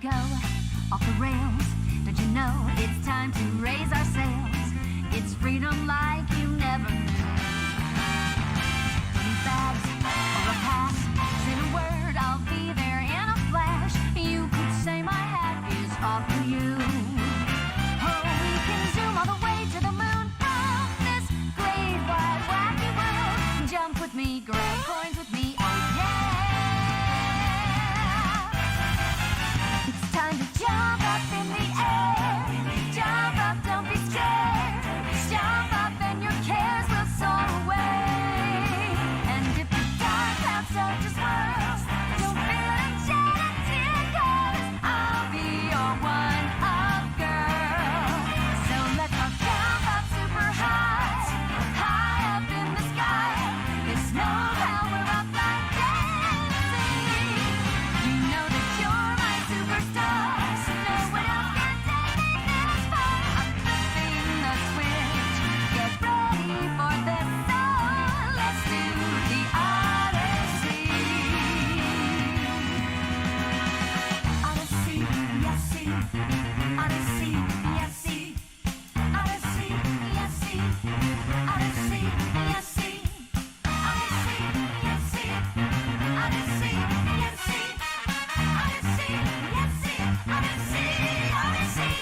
go off the rails. Don't you know it's time to raise our sails? It's freedom like you never knew. 20 bags or a pass, say the word, I'll be there in a flash. You could say my hat is off to you. Oh, we can zoom all the way to the moon from this great wide wacky world. Jump with me, grab coins with me, oh yeah. It's time to jump up in the air. Jump up, don't be scared. Jump up and your cares will soar away. And if the dark clouds start to swirl, don't feel a shed a tear, 'cause I'll be your one-up girl. So let's all jump up super high, high up in the sky. There's no power up like dancing. You know that you're my superstar, so no one else can take me this far. I'm flipping the switch, get ready for this, so let's do the Odyssey. Odyssey, yes, see. Odyssey, yes, see. Odyssey, yes, see. Odyssey, yes, see. Odyssey, yes, see. Odyssey, yes, see. Odyssey, yes, see. Odyssey, Odyssey.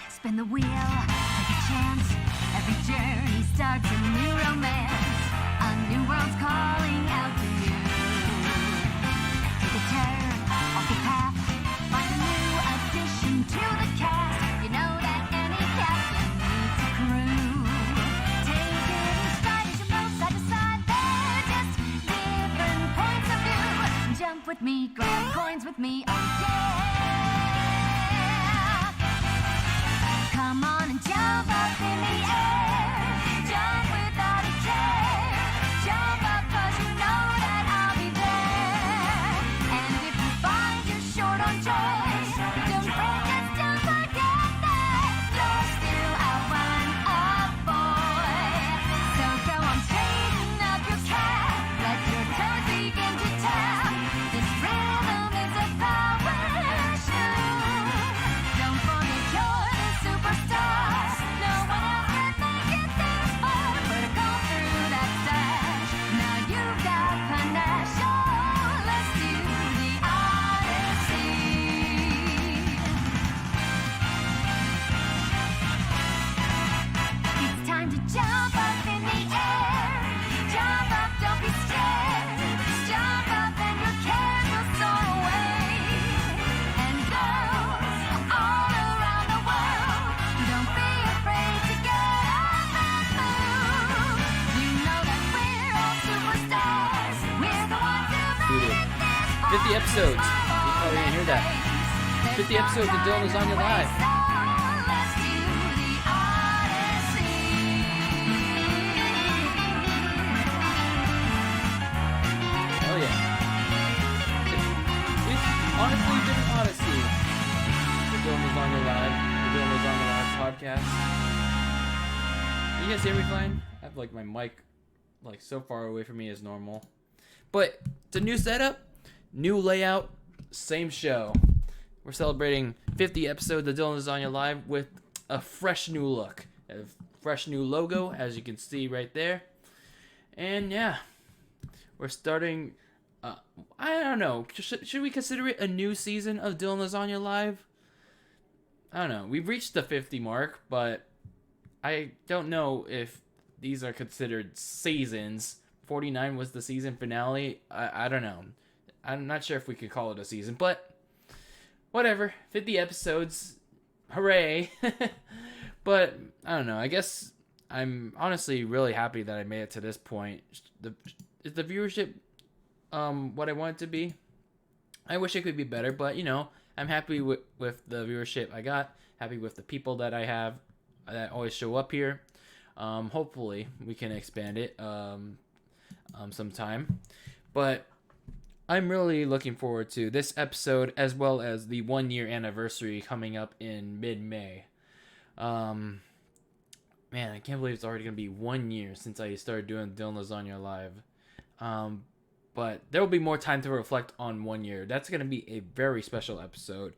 Spin the wheel, take a chance. Every journey starts a new romance. A new world's calling out to you. Take a turn off the path. Find a new addition to the cast. You know that any captain needs a crew. Take it in stride as you move side to side. They're just different points of view. Jump with me, grab coins with me, oh yeah. Come on and jump up in the air. Jump without a care. Jump up 'cause you know that I'll be there. And if you find you're short on choice, don't break us, don't forget that you're still a one-up boy. So go on, straighten up your cap. Let your toes begin to tap. This rhythm is a power shoe. Don't forget you're the superstar. No one else can make it this far. But go through that stash. Now you've got panache. Oh, let's do the Odyssey. It's time to jump up in the air. Jump up, don't be scared. Jump up and your cares will soar away. And girls all around the world, don't be afraid to get up and move. You know that we're all superstars. We're the ones who Dude, make this far. 50 episodes. You probably didn't hear that. 50 episodes of DylanLasagna Live. So let's do the Odyssey. Oh yeah. It's honestly been an odyssey. The DylanLasagna Live. The DylanLasagna Live podcast. You guys hear me fine? I have like my mic like so far away from me as normal. But it's a new setup, new layout, same show. We're celebrating 50 episodes of DylanLasagna Live with a fresh new look. A fresh new logo, as you can see right there. And yeah, we're starting, I don't know, should we consider it a new season of DylanLasagna Live? I don't know. We've reached the 50 mark, but I don't know if these are considered seasons. 49 was the season finale. I don't know. I'm not sure if we could call it a season, but whatever. 50 episodes. Hooray. But I don't know. I guess I'm honestly really happy that I made it to this point. Is the viewership what I want it to be? I wish it could be better, but you know, I'm happy with the viewership I got. Happy with the people that I have that always show up here. Hopefully we can expand it sometime. But I'm really looking forward to this episode as well as the 1 year anniversary coming up in mid-May. Man, I can't believe it's already going to be 1 year since I started doing DylanLasagna Live. but there will be more time to reflect on 1 year. That's going to be a very special episode.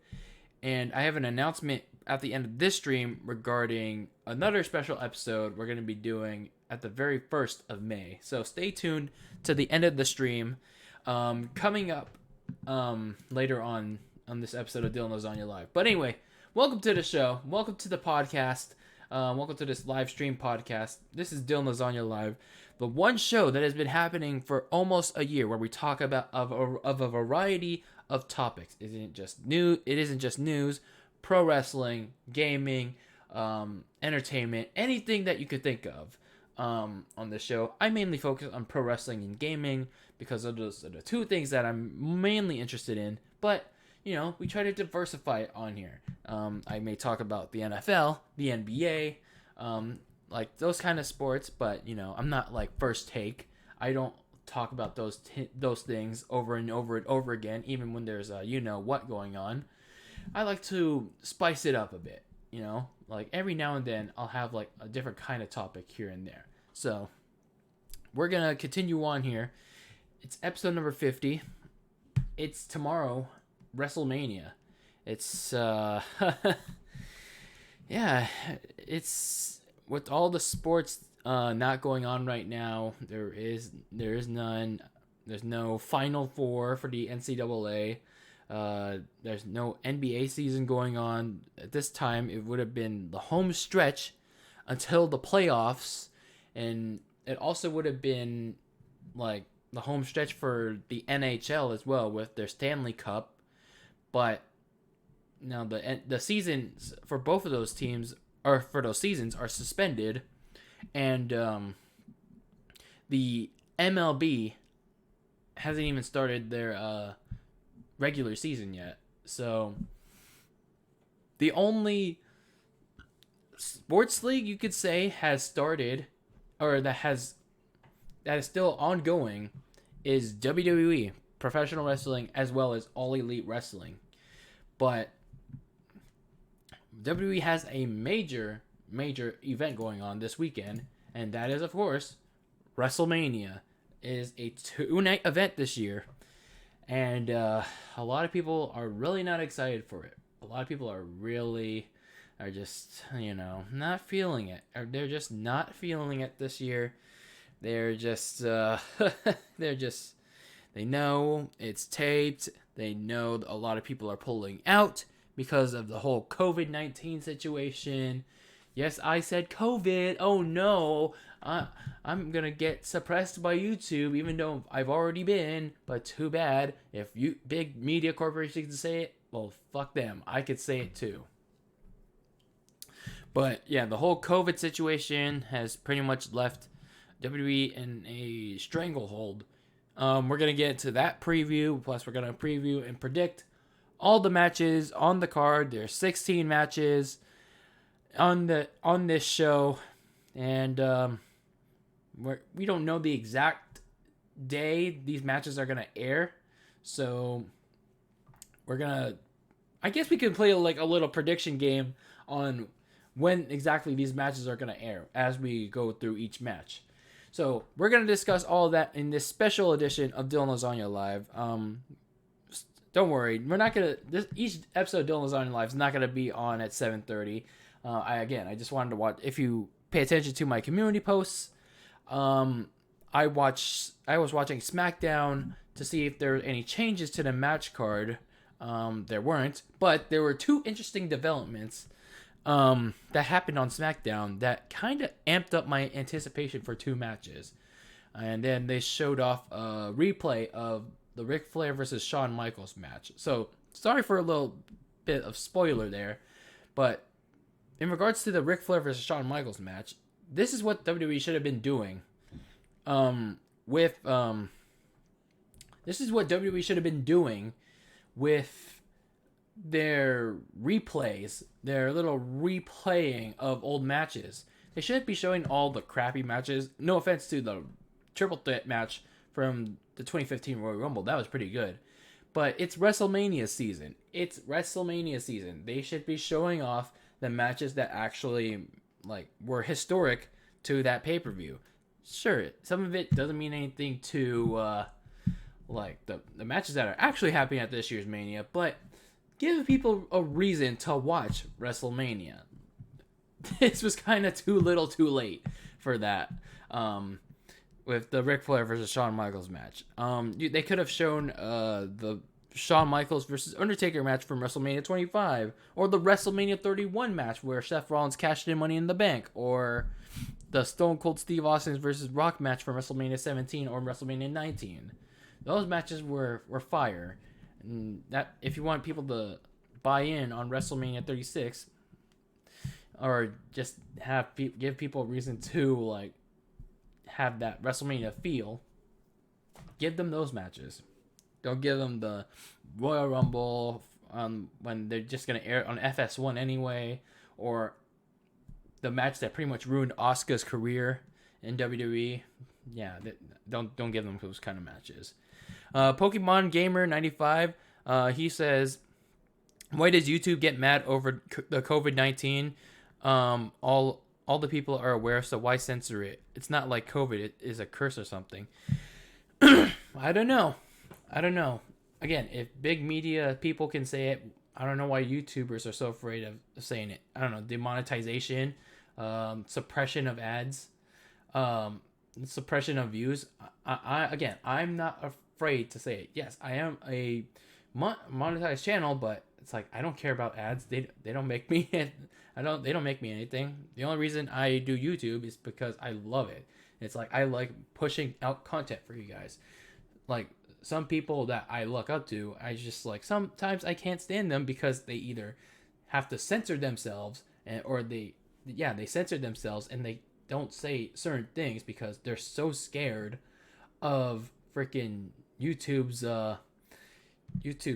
And I have an announcement at the end of this stream regarding another special episode we're going to be doing at the very 1st of May. So stay tuned to the end of the stream. Coming up later on this episode of Dylan Lasagna Live. But anyway, welcome to the show. Welcome to the podcast. Welcome to this live stream podcast. This is Dylan Lasagna Live, the one show that has been happening for almost a year, where we talk about of a variety of topics. It isn't just news, pro wrestling, gaming, entertainment, anything that you could think of on this show. I mainly focus on pro wrestling and gaming because those are the two things that I'm mainly interested in. But we try to diversify it on here. I may talk about the NFL, the NBA, like those kind of sports, but I'm not like First Take. I don't talk about those things over and over and over again, even when there's what going on. I like to spice it up a bit, like every now and then I'll have like a different kind of topic here and there. So we're gonna continue on here. It's episode number 50. It's tomorrow, WrestleMania. It's yeah, it's with all the sports not going on right now. There is none. There's no Final Four for the NCAA. There's no NBA season going on at this time. It would have been the home stretch until the playoffs, and it also would have been like the home stretch for the NHL as well with their Stanley Cup. But now the seasons for both of those teams, or for those seasons, are suspended, and the MLB hasn't even started their regular season yet. So the only sports league you could say has started, or that is still ongoing, is WWE, professional wrestling, as well as All Elite Wrestling. But WWE has a major event going on this weekend, and that is, of course, WrestleMania. It is a 2-night event this year, and a lot of people are really not excited for it. A lot of people are just not feeling it. Or they're just not feeling it this year. They're just they know it's taped. They know a lot of people are pulling out because of the whole COVID-19 situation. Yes, I said COVID. Oh no, I'm gonna get suppressed by YouTube, even though I've already been. But too bad. If you big media corporations can say it, well, fuck them. I could say it too. But yeah, the whole COVID situation has pretty much left WWE in a stranglehold. We're gonna get into that preview. Plus, we're gonna preview and predict all the matches on the card. There's 16 matches on this show, and we don't know the exact day these matches are gonna air. So I guess we could play a little prediction game on when exactly these matches are gonna air as we go through each match. So we're going to discuss all of that in this special edition of Dylan Lasagna Live. Don't worry, we're not going to... Each episode of Dylan Lasagna Live is not going to be on at 7:30. I just wanted to watch... If you pay attention to my community posts, I was watching SmackDown to see if there were any changes to the match card. There weren't, but there were two interesting developments that happened on SmackDown that kind of amped up my anticipation for two matches. And then they showed off a replay of the Ric Flair versus Shawn Michaels match. So, sorry for a little bit of spoiler there, but in regards to the Ric Flair versus Shawn Michaels match, this is what WWE should have been doing. This is what WWE should have been doing with their replays, their little replaying of old matches. They shouldn't be showing all the crappy matches. No offense to the triple threat match from the 2015 Royal Rumble. That was pretty good. But it's WrestleMania season. They should be showing off the matches that actually were historic to that pay-per-view. Sure, some of it doesn't mean anything to like the matches that are actually happening at this year's Mania, but give people a reason to watch WrestleMania. This was kind of too little too late for that. With the Ric Flair versus Shawn Michaels match. They could have shown the Shawn Michaels versus Undertaker match from WrestleMania 25, or the WrestleMania 31 match where Seth Rollins cashed in Money in the Bank, or the Stone Cold Steve Austin versus Rock match from WrestleMania 17 or WrestleMania 19. Those matches were fire. And that if you want people to buy in on WrestleMania 36, or just give people a reason to like have that WrestleMania feel, give them those matches. Don't give them the Royal Rumble when they're just gonna air on FS1 anyway, or the match that pretty much ruined Asuka's career in WWE. Yeah, don't give them those kind of matches. Pokemon Gamer 95, he says, why does YouTube get mad over the COVID-19? All the people are aware, so why censor it? It's not like COVID, it is a curse or something. I don't know. Again, if big media people can say it, I don't know why YouTubers are so afraid of saying it. I don't know, demonetization, suppression of ads, suppression of views. I'm not afraid to say it. Yes, I am a monetized channel, but it's like I don't care about ads. They don't make me they don't make me anything. The only reason I do YouTube is because I love it. It's like I like pushing out content for you guys. Like some people that I look up to, I just like sometimes I can't stand them because they either have to censor themselves or they censor themselves and they don't say certain things because they're so scared of freaking YouTube's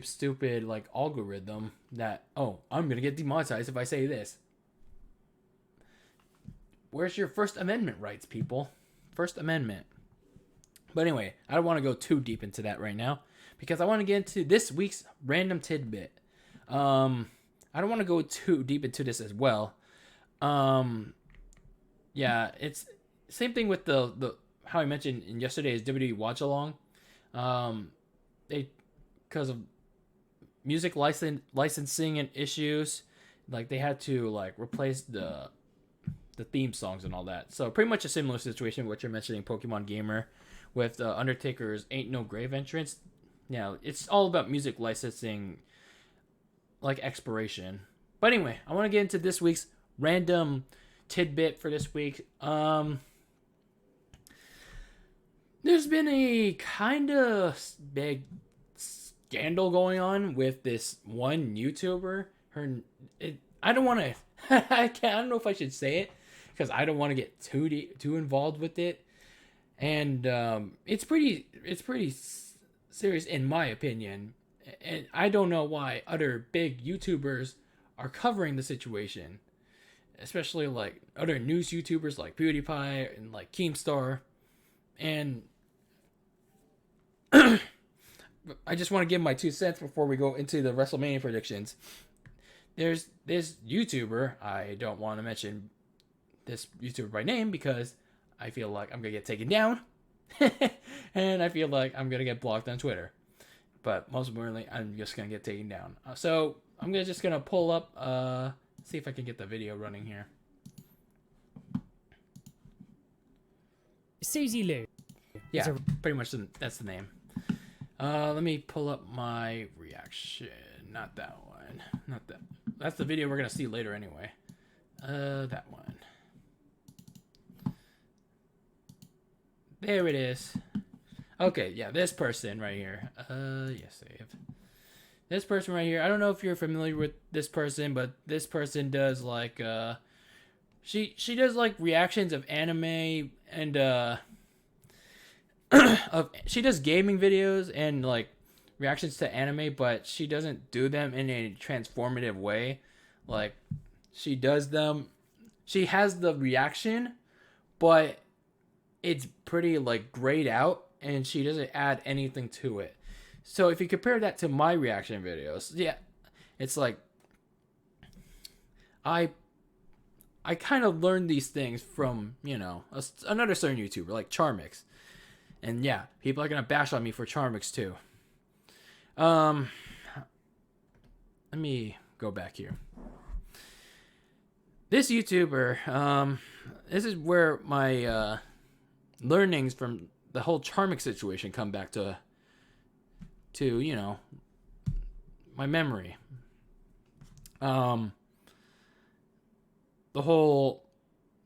stupid like algorithm that, oh, I'm gonna get demonetized if I say this. Where's your First Amendment rights, people? First Amendment. But anyway, I don't want to go too deep into that right now because I want to get into this week's random tidbit. I don't want to go too deep into this as well. Yeah, it's same thing with the how I mentioned in yesterday's WWE Watch Along. They, because of music licensing and issues, like they had to like replace the theme songs and all that. So pretty much a similar situation what you're mentioning, Pokemon Gamer, with Undertaker's Ain't No Grave entrance. Yeah, it's all about music licensing, like expiration. But anyway, I want to get into this week's random tidbit for this week. There's been a kind of big scandal going on with this one YouTuber. I don't want to. I don't know if I should say it because I don't want to get too involved with it. And it's pretty serious in my opinion. And I don't know why other big YouTubers are covering the situation, especially like other news YouTubers like PewDiePie and like Keemstar. And I just want to give my 2 cents before we go into the WrestleMania predictions. There's this YouTuber, I don't want to mention this YouTuber by name because I feel like I'm going to get taken down. And I feel like I'm going to get blocked on Twitter. But most importantly, I'm just going to get taken down. So I'm just going to pull up, see if I can get the video running here. Susie Lou. Yeah, pretty much that's the name. Let me pull up my reaction. Not that one. Not that. That's the video we're going to see later anyway. That one. There it is. Okay, yeah, this person right here. Yes, save. This person right here. I don't know if you're familiar with this person, but this person does like she does like reactions of anime and she does gaming videos and like reactions to anime, but she doesn't do them in a transformative way. Like she does them, she has the reaction, but it's pretty like grayed out and she doesn't add anything to it. So if you compare that to my reaction videos, yeah, it's like I kind of learned these things from, you know, another certain YouTuber like Charmix. And yeah, people are gonna bash on me for Charmix too. Let me go back here. This YouTuber, this is where my learnings from the whole Charmix situation come back to you know, my memory. The whole,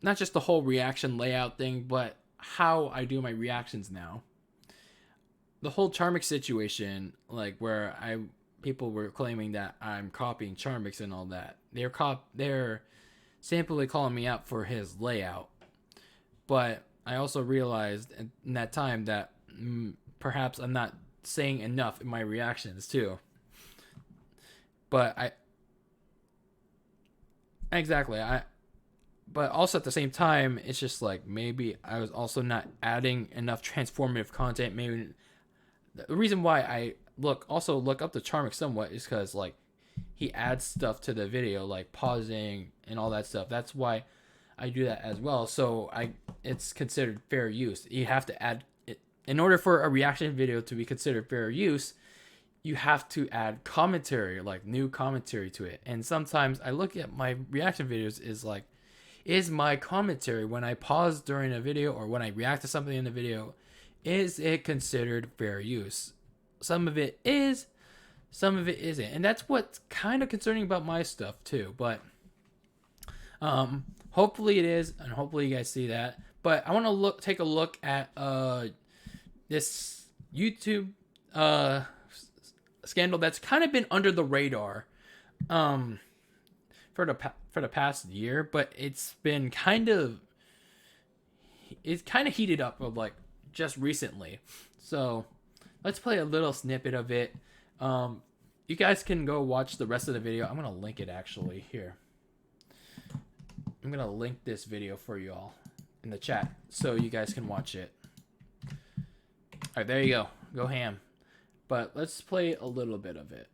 not just the whole reaction layout thing, but how I do my reactions now. The whole Charmix situation, like where people were claiming that I'm copying Charmix and all that. They're simply calling me out for his layout. But I also realized in that time that perhaps I'm not saying enough in my reactions too. But but also at the same time, it's just like maybe I was also not adding enough transformative content. Maybe the reason why I look up to Charmix somewhat is because like he adds stuff to the video, like pausing and all that stuff. That's why I do that as well. So it's considered fair use. You have to add it in order for a reaction video to be considered fair use. You have to add commentary, like new commentary to it. And sometimes I look at my reaction videos is my commentary when I pause during a video or when I react to something in the video, is it considered fair use? Some of it is, some of it isn't. And that's what's kind of concerning about my stuff too. But hopefully it is, and hopefully you guys see that. But I want to take a look at this YouTube scandal that's kind of been under the radar for the past year, but it's kind of heated up of like just recently. So let's play a little snippet of it. You guys can go watch the rest of the video. I'm gonna link it actually here. I'm gonna link this video for you all in the chat so you guys can watch it. All right, there you go. Go ham. But let's play a little bit of it.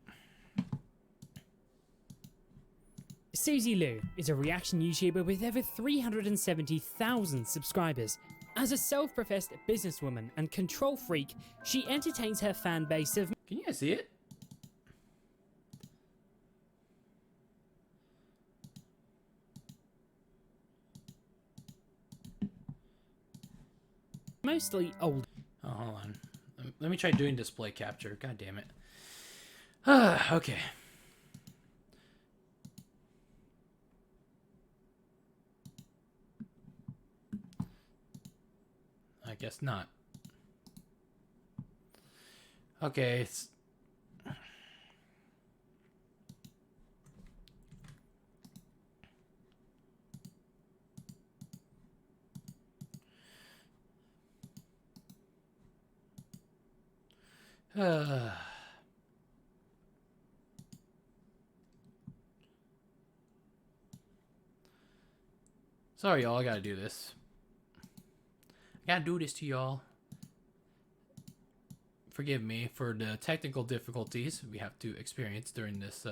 Susie Liu is a reaction YouTuber with over 370,000 subscribers. As a self-professed businesswoman and control freak, she entertains her fan base of... Can you guys see it? mostly old. Oh, hold on. Let me try doing display capture. God damn it. Okay. I guess not. Okay. Sorry, y'all. I gotta do this. I gotta do this to y'all. Forgive me for the technical difficulties we have to experience during this,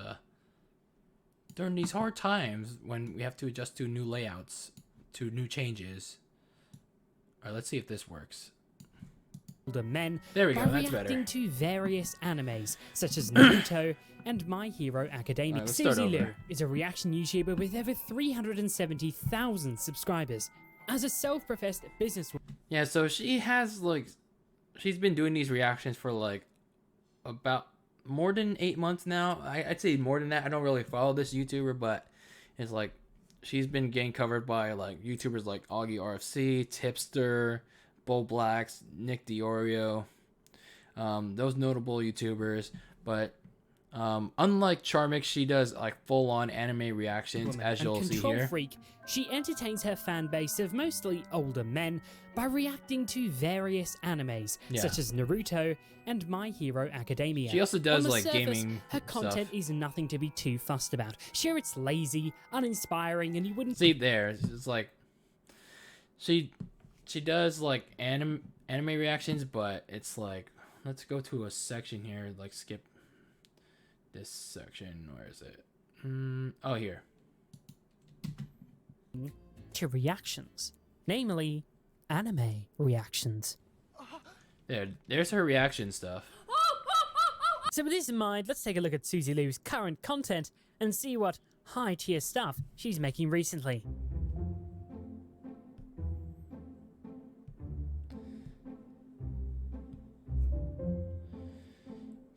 during these hard times when we have to adjust to new layouts, to new changes. All right, let's see if this works. Older men there we go, by that's reacting better. to various animes such as Naruto and My Hero Academia. Let's start Susie Liu over. is a reaction YouTuber with over 370,000 subscribers. As a self-professed businesswoman, Yeah, so she has like, she's been doing these reactions for like about more than 8 months now. I'd say more than that. I don't really follow this YouTuber, but it's like she's been getting covered by like YouTubers like Augie RFC, Tipster, Bull Blacks, Nick Diorio, those notable YouTubers. But unlike Charmix, she does like full-on anime reactions, as you'll see control here. freak, she entertains her fan base of mostly older men by reacting to various animes such as Naruto and My Hero Academia. She also does On the like surface, gaming her content stuff. is nothing to be too fussed about. Sure, it's lazy, uninspiring, and you wouldn't See there, it's like she does like anime reactions, but it's like, let's go to a section here, like skip this section. Where is it? Oh, here. to reactions, namely anime reactions. There's her reaction stuff. So with this in mind, let's take a look at Susie Lou's current content and see what high-tier stuff she's making recently.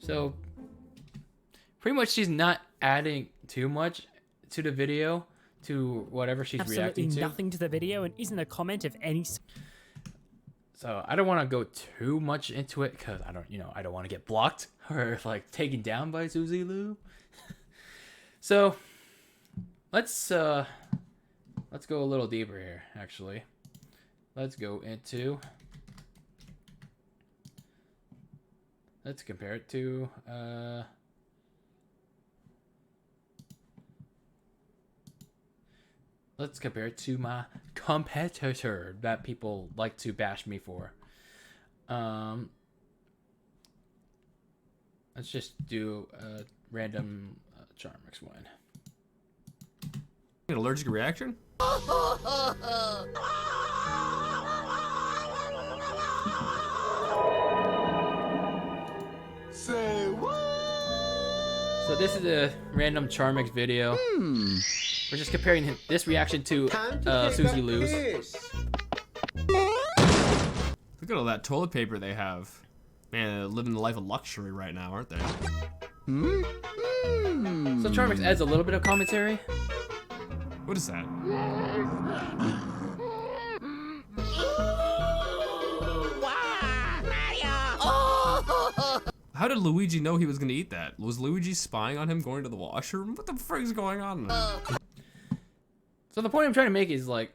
So, pretty much she's not adding too much to the video, to whatever she's reacting to. Nothing to the video and isn't a comment of any... So I don't want to go too much into it because I don't want to get blocked or like taken down by Susie Lou. So let's go a little deeper here. Actually, let's go into. Let's compare it to. Let's compare it to my competitor that people like to bash me for. Let's just do a random Charmix one. An allergic reaction? Say what? So this is a random Charmix video. We're just comparing this reaction to Susie Lou's. Look at all that toilet paper they have. Man, they're living the life of luxury right now, aren't they? So Charmix adds a little bit of commentary. What is that? How did Luigi know he was gonna eat that? Was Luigi spying on him going to the washroom? What the frick is going on? So the point I'm trying to make is like,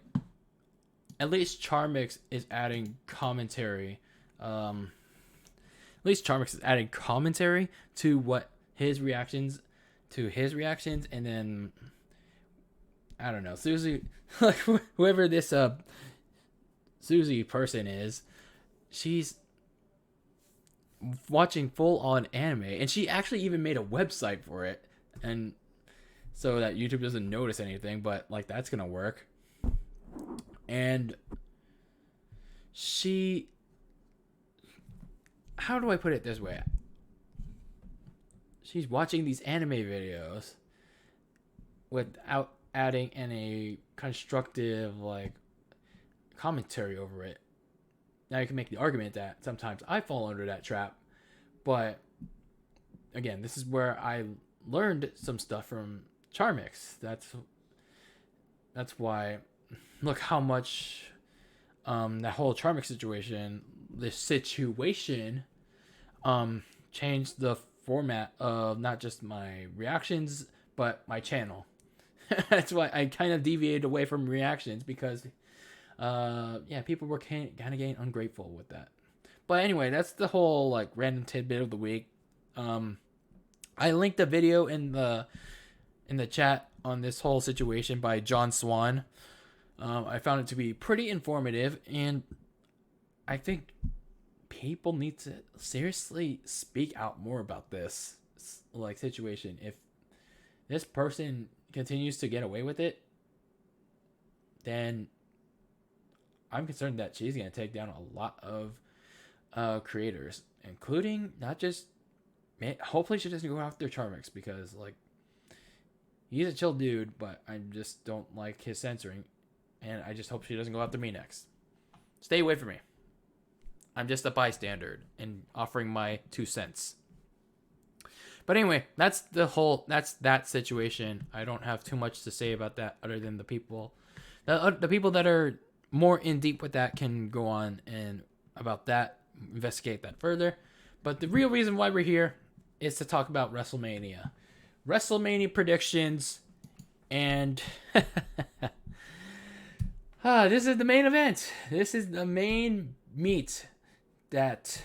at least Charmix is adding commentary. At least Charmix is adding commentary to what his reactions, and then I don't know, Susie, like whoever this Susie person is, she's watching full on anime, and she actually even made a website for it, and so that YouTube doesn't notice anything, but like that's gonna work. And she, how do I put it this way? She's watching these anime videos without adding any constructive like commentary over it. Now you can make the argument that sometimes I fall under that trap, but again, this is where I learned some stuff from Charmix. That's why. Look how much that whole Charmix situation, changed the format of not just my reactions but my channel. That's why I kind of deviated away from reactions because. People were kind of getting ungrateful with that. But anyway, that's the whole like random tidbit of the week. I linked a video in the chat on this whole situation by John Swan. I found it to be pretty informative, and I think people need to seriously speak out more about this like situation. If this person continues to get away with it, then I'm concerned that she's going to take down a lot of creators, including not just, man, hopefully she doesn't go after Charmix because, like, he's a chill dude, but I just don't like his censoring, and I just hope she doesn't go after me next. Stay away from me. I'm just a bystander and offering my 2 cents. But anyway, that's that situation. I don't have too much to say about that other than the people that are more in deep with that can go on and about that, investigate that further. But the real reason why we're here is to talk about WrestleMania. WrestleMania predictions, and this is the main event. This is the main meat that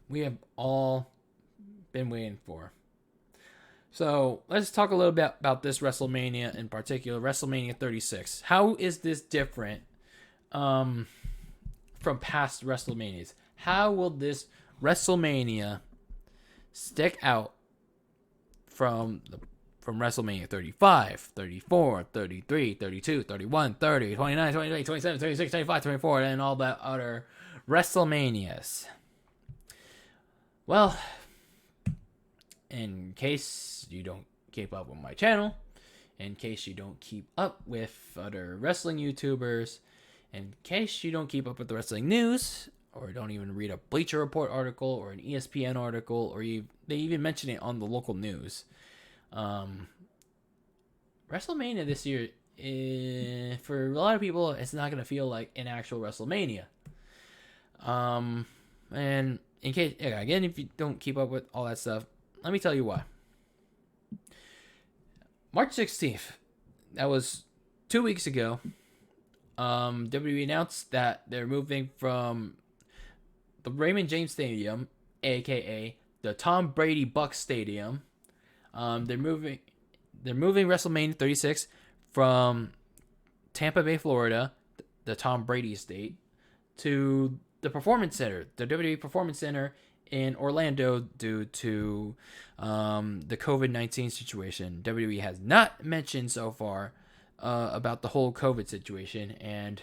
we have all been waiting for. So let's talk a little bit about this WrestleMania in particular, WrestleMania 36. How is this different from past WrestleManias? How will this WrestleMania stick out from WrestleMania 35, 34, 33, 32, 31, 30, 29, 28, 27, 26, 25, 24, and all that other WrestleManias. Well, in case you don't keep up with my channel, in case you don't keep up with other wrestling YouTubers, in case you don't keep up with the wrestling news, or don't even read a Bleacher Report article or an ESPN article, or they even mention it on the local news. WrestleMania this year, for a lot of people, it's not going to feel like an actual WrestleMania. And in case, again, if you don't keep up with all that stuff, let me tell you why. March 16th, that was 2 weeks ago, WWE announced that they're moving from the Raymond James Stadium, aka the Tom Brady Bucs Stadium. They're moving WrestleMania 36 from Tampa Bay, Florida, the Tom Brady estate, to the Performance Center, the WWE Performance Center in Orlando, due to the COVID-19 situation. WWE has not mentioned so far about the whole COVID situation, and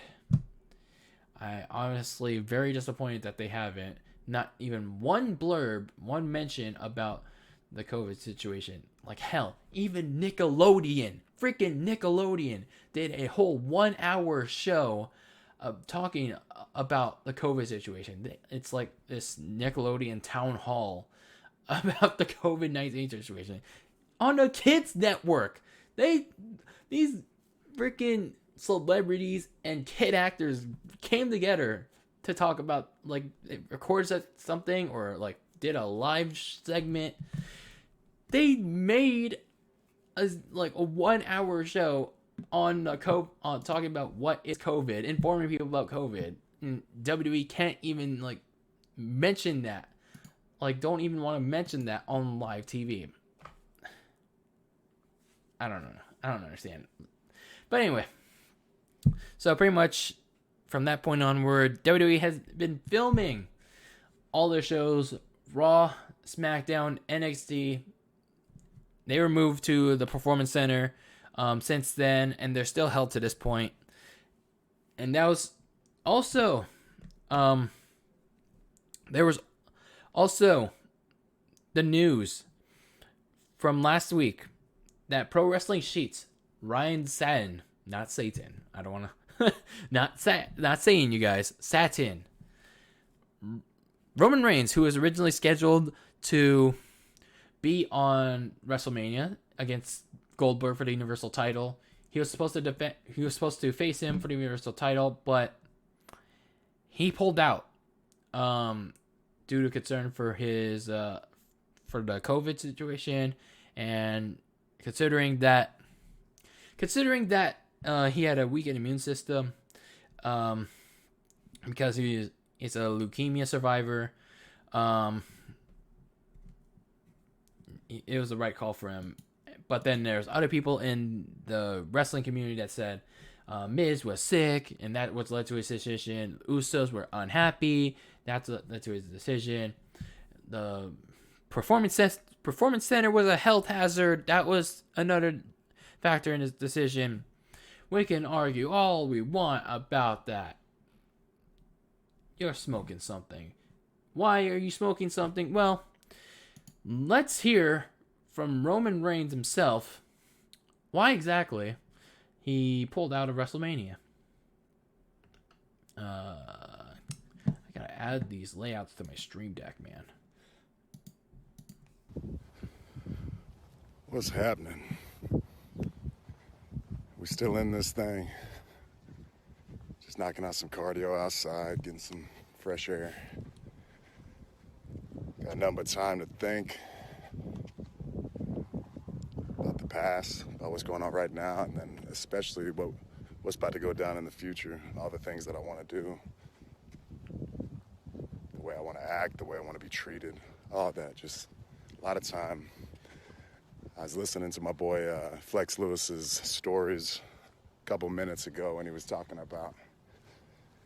I honestly very disappointed that they haven't. Not even one blurb, one mention about the COVID situation. Like, hell, even Nickelodeon, freaking Nickelodeon, did a whole 1 hour show talking about the COVID situation. It's like this Nickelodeon town hall about the COVID-19 situation on the kids network. These freaking celebrities and kid actors came together to talk about, like, they recorded something or like did a live segment. They made a 1 hour show on talking about what is COVID, informing people about COVID. And WWE can't even mention that. Don't even want to mention that on live TV. I don't know. I don't understand. But anyway, so pretty much from that point onward, WWE has been filming all their shows: Raw, SmackDown, NXT. They were moved to the Performance Center since then, and they're still held to this point. And that was also, there was also the news from last week that Pro Wrestling Sheets, Ryan Satin, not Satan, I don't want to, not saying, you guys, Satin, Roman Reigns, who was originally scheduled to be on WrestleMania against Goldberg for the Universal title. He was supposed to face him for the Universal title, but he pulled out due to concern for his for the COVID situation, and considering that he had a weakened immune system because he's a leukemia survivor. It was the right call for him. But then there's other people in the wrestling community that said Miz was sick, and that was led to his decision. Usos were unhappy. That's led to his decision. The Performance Center was a health hazard. That was another factor in his decision. We can argue all we want about that. You're smoking something. Why are you smoking something? Well, let's hear from Roman Reigns himself why exactly he pulled out of WrestleMania. I gotta add these layouts to my stream deck, man. What's happening? We still in this thing. Just knocking out some cardio outside, getting some fresh air. Got nothing but time to think about the past, about what's going on right now, and then especially what's about to go down in the future, all the things that I want to do, the way I want to act, the way I want to be treated, all that. Just a lot of time. I was listening to my boy Flex Lewis's stories a couple minutes ago, and he was talking about,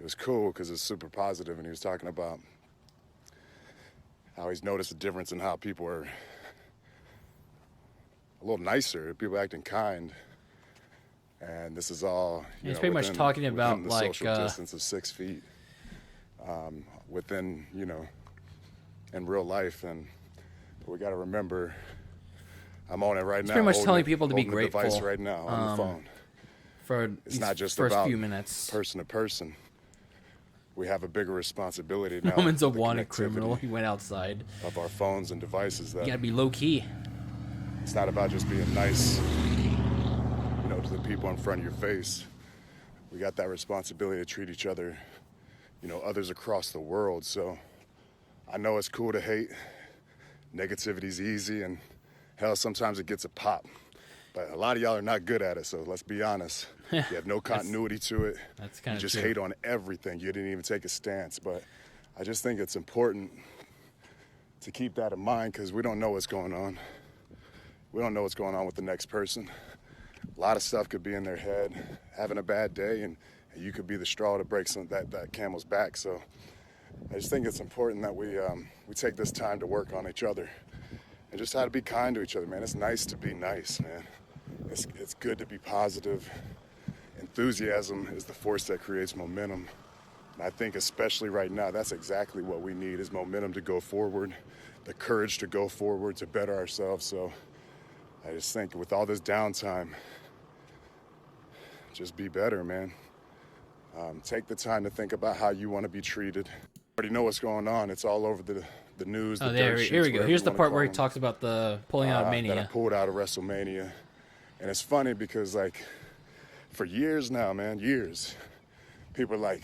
it was cool because it was super positive, and he was talking about how he's noticed a difference in how people are a little nicer, people acting kind, and this is all. He's pretty much talking about the social distance of 6 feet. within, in real life. And we got to remember, I'm on it right now. Pretty much telling people to be holding the device grateful right now on the phone. for It's these not just first about few minutes. person to person. We have a bigger responsibility now. Roman's a with the wanted connectivity criminal. He went outside. of our phones and devices. That You gotta be low key. it's not about just being nice, to the people in front of your face. We got that responsibility to treat each other, others across the world. So I know it's cool to hate. Negativity's easy, and hell, sometimes it gets a pop. But a lot of y'all are not good at it, so let's be honest. You have no continuity to it. That's kind You of just true. hate on everything. You didn't even take a stance. But I just think it's important to keep that in mind, because we don't know what's going on. We don't know what's going on with the next person. A lot of stuff could be in their head, having a bad day, and you could be the straw to break that camel's back. So I just think it's important that we take this time to work on each other and just how to be kind to each other, man. It's nice to be nice, man. It's good to be positive. Enthusiasm is the force that creates momentum. And I think especially right now, that's exactly what we need, is momentum to go forward, the courage to go forward, to better ourselves. So I just think with all this downtime, just be better, man. Take the time to think about how you want to be treated. Already know what's going on. It's all over the news. Oh, the there. dirt Here sheets, we go. whatever Here's you the wanna part call where he them, talks about the pulling out of that I Mania. pulled out of WrestleMania. And it's funny because, for years now, man, years, people are like,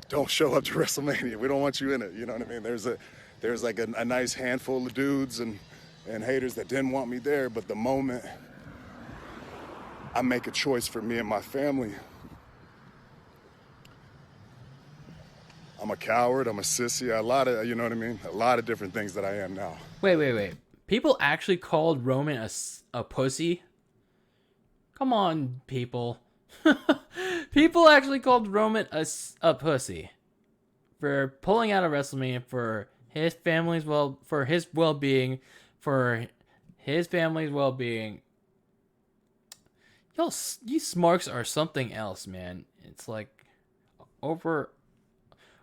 don't show up to WrestleMania. We don't want you in it. You know what I mean? There's a nice handful of dudes and haters that didn't want me there. But the moment I make a choice for me and my family, I'm a coward, I'm a sissy, a lot of, a lot of different things that I am now. Wait. People actually called Roman a pussy? Come on, people. People actually called Roman a pussy for pulling out of WrestleMania for his family's for his well-being, for his family's well-being. Y'all, you smarks are something else, man. It's like over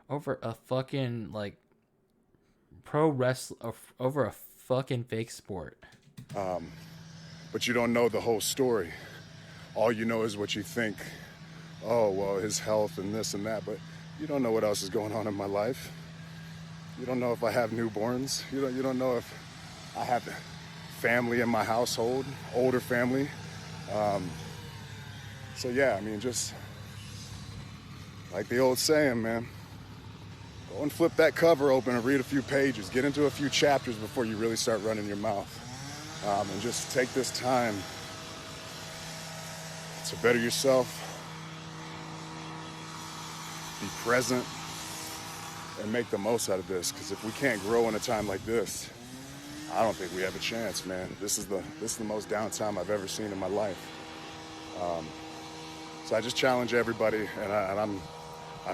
a fucking pro wrestler, over a fucking fake sport. But you don't know the whole story. All you know is what you think. Oh, well, his health and this and that, but you don't know what else is going on in my life. You don't know if I have newborns. You don't know if I have family in my household, older family. So yeah, just like the old saying, man, go and flip that cover open and read a few pages. Get into a few chapters before you really start running your mouth. And just take this time to better yourself, be present, and make the most out of this. Because if we can't grow in a time like this, I don't think we have a chance, man. This is the most downtime I've ever seen in my life. So I just challenge everybody, and I'm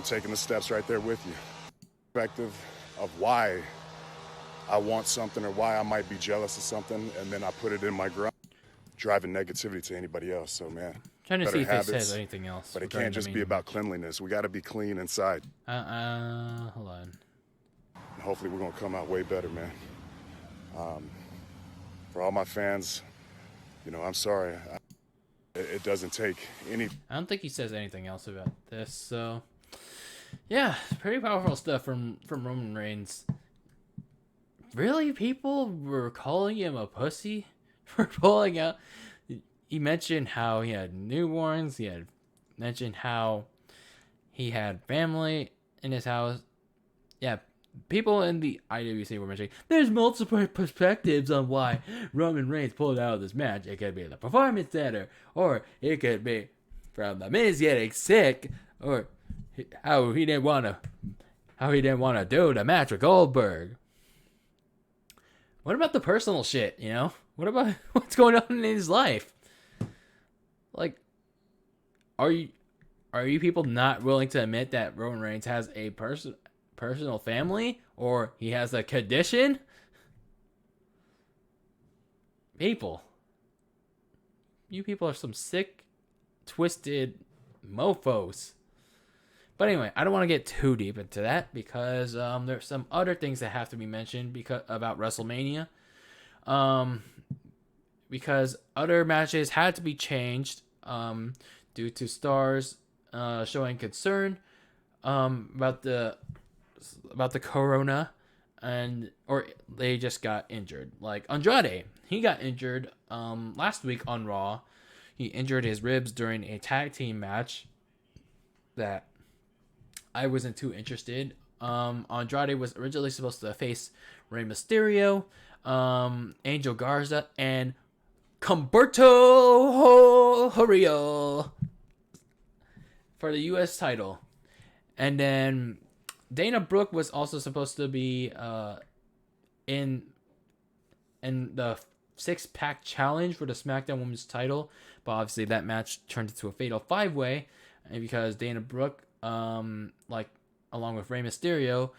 taking the steps right there with you. Perspective of why I want something or why I might be jealous of something, and then I put it in my grind, driving negativity to anybody else. So, man, Trying to better see if habits, it says anything else. but it regarding can't just the be Mania. about cleanliness. We got to be clean inside. Hold on. And hopefully we're going to come out way better, man. For all my fans, I'm sorry. It doesn't take any... I don't think he says anything else about this, so yeah, pretty powerful stuff from Roman Reigns. Really, people were calling him a pussy for pulling out. He mentioned how he had newborns. He had mentioned how he had family in his house. Yeah, people in the IWC were mentioning there's multiple perspectives on why Roman Reigns pulled out of this match. It could be the performance center, or it could be from the Miz getting sick, or how he didn't want to do the match with Goldberg. What about the personal shit? What about what's going on in his life? Are you people not willing to admit that Roman Reigns has a personal family, or he has a condition? People. You people are some sick, twisted mofos. But anyway, I don't want to get too deep into that because there's some other things that have to be mentioned about WrestleMania. Because other matches had to be changed due to stars showing concern about the corona, or they just got injured. Like Andrade, he got injured last week on Raw. He injured his ribs during a tag team match that I wasn't too interested. Andrade was originally supposed to face Rey Mysterio, Angel Garza, and Humberto Carrillo for the U.S. title. And then Dana Brooke was also supposed to be in the six-pack challenge for the SmackDown Women's title, but obviously that match turned into a fatal 5-way, and because Dana Brooke, along with Rey Mysterio,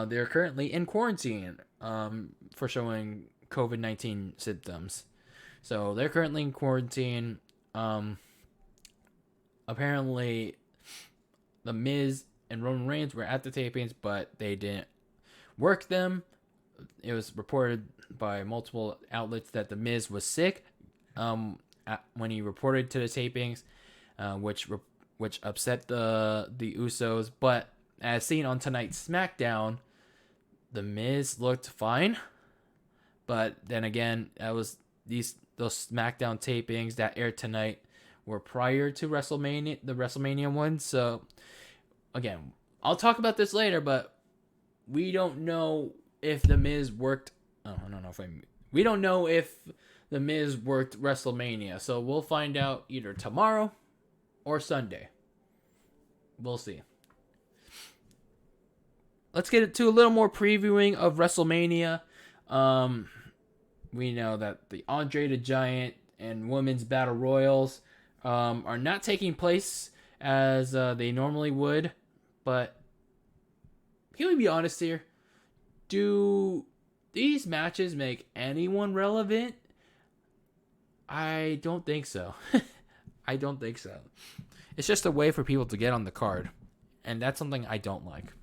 they're currently in quarantine for showing COVID-19 symptoms. So they're currently in quarantine. Apparently, The Miz and Roman Reigns were at the tapings, but they didn't work them. It was reported by multiple outlets that The Miz was sick when he reported to the tapings, which upset the Usos. But as seen on tonight's SmackDown, The Miz looked fine. But then again, those SmackDown tapings that aired tonight were prior to WrestleMania, the WrestleMania one. So again, I'll talk about this later, but we don't know if The Miz worked. We don't know if The Miz worked WrestleMania, so we'll find out either tomorrow or Sunday. We'll see. Let's get to a little more previewing of WrestleMania. We know that the Andre the Giant and Women's Battle Royals are not taking place as they normally would. But can we be honest here? Do these matches make anyone relevant? I don't think so. I don't think so. It's just a way for people to get on the card. And that's something I don't like.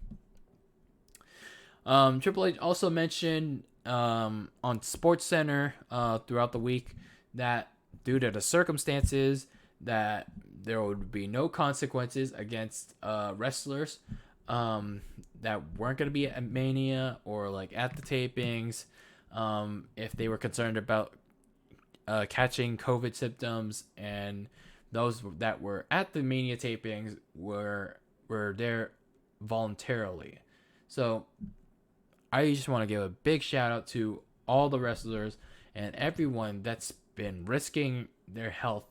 Triple H also mentioned on SportsCenter throughout the week that due to the circumstances that there would be no consequences against wrestlers that weren't going to be at Mania or at the tapings if they were concerned about catching COVID symptoms, and those that were at the Mania tapings were there voluntarily. So I just want to give a big shout out to all the wrestlers and everyone that's been risking their health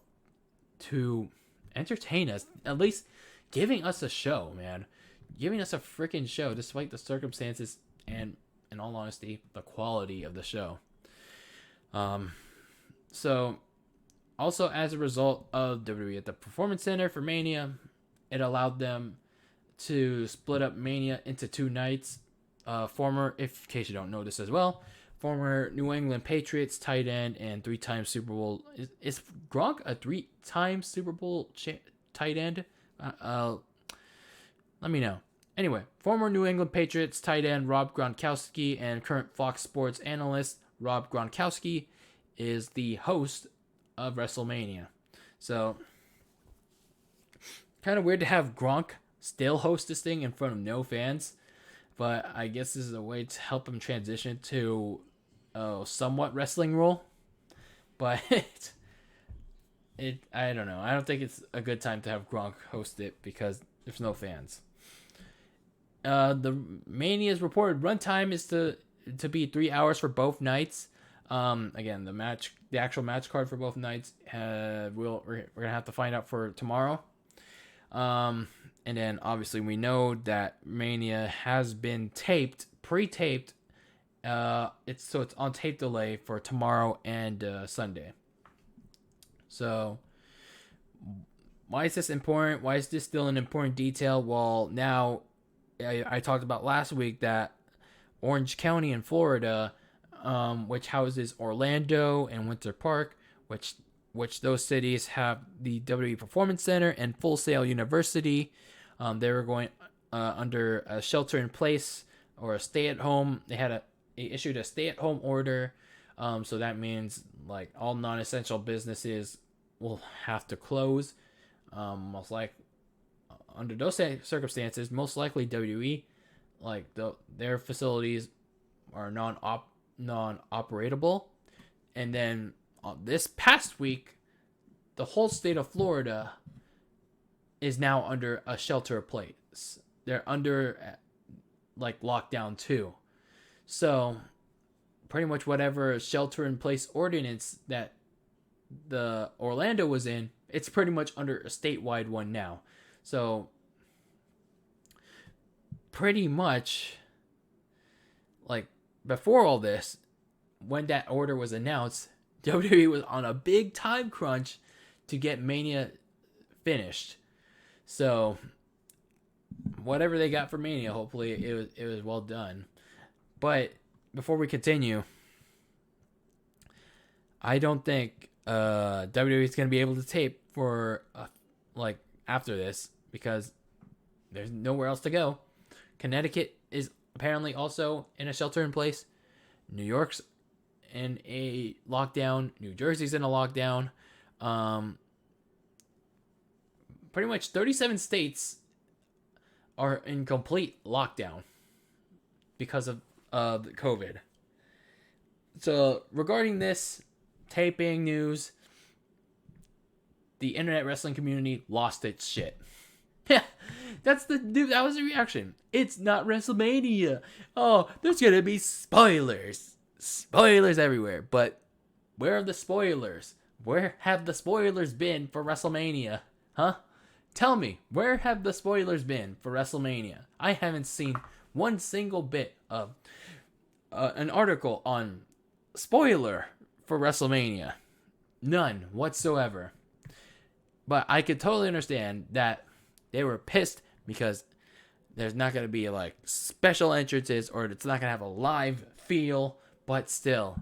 to entertain us, at least giving us a show, man. Giving us a freaking show despite the circumstances and, in all honesty, the quality of the show. So, also as a result of WWE at the Performance Center for Mania, it allowed them to split up Mania into 2 nights. In case you don't know this as well, former New England Patriots tight end and 3-time Super Bowl. Is Gronk a 3-time Super Bowl tight end? Let me know. Anyway, former New England Patriots tight end Rob Gronkowski and current Fox Sports analyst Rob Gronkowski is the host of WrestleMania. So, kind of weird to have Gronk still host this thing in front of no fans. But I guess this is a way to help him transition to a somewhat wrestling role. But I don't know. I don't think it's a good time to have Gronk host it because there's no fans. The Mania's reported runtime is to be 3 hours for both nights. Again, the actual match card for both nights, we're gonna have to find out for tomorrow. And then obviously we know that Mania has been pre-taped. It's on tape delay for tomorrow and Sunday. So why is this important? Why is this still an important detail? Well, now I talked about last week that Orange County in Florida, which houses Orlando and Winter Park, which those cities have the WWE Performance Center and Full Sail University, They were going under a shelter in place or a stay at home. They issued a stay at home order. So that means like all non-essential businesses will have to close. Most like under those circumstances, most likely WWE, like their facilities are non-operatable. And then this past week, the whole state of Florida is now under a shelter in place. They're under like lockdown too. So pretty much whatever shelter in place ordinance that the Orlando was in, it's pretty much under a statewide one now. So pretty much like before all this, when that order was announced, WWE was on a big time crunch to get Mania finished. So whatever they got for Mania, hopefully it was well done. But before we continue, I don't think WWE is going to be able to tape for like after this because there's nowhere else to go. Connecticut is apparently also in a shelter in place. New York's in a lockdown. New Jersey's in a lockdown. Pretty much 37 states are in complete lockdown because of COVID. So regarding this taping news, the internet wrestling community lost its shit. Yeah, that was the reaction. It's not WrestleMania. Oh, there's gonna be spoilers. Spoilers everywhere. But where are the spoilers? Where have the spoilers been for WrestleMania? Huh? Tell me, where have the spoilers been for WrestleMania? I haven't seen one single bit of an article on spoiler for WrestleMania. None whatsoever. But I could totally understand that they were pissed because there's not going to be like special entrances or it's not going to have a live feel. But still,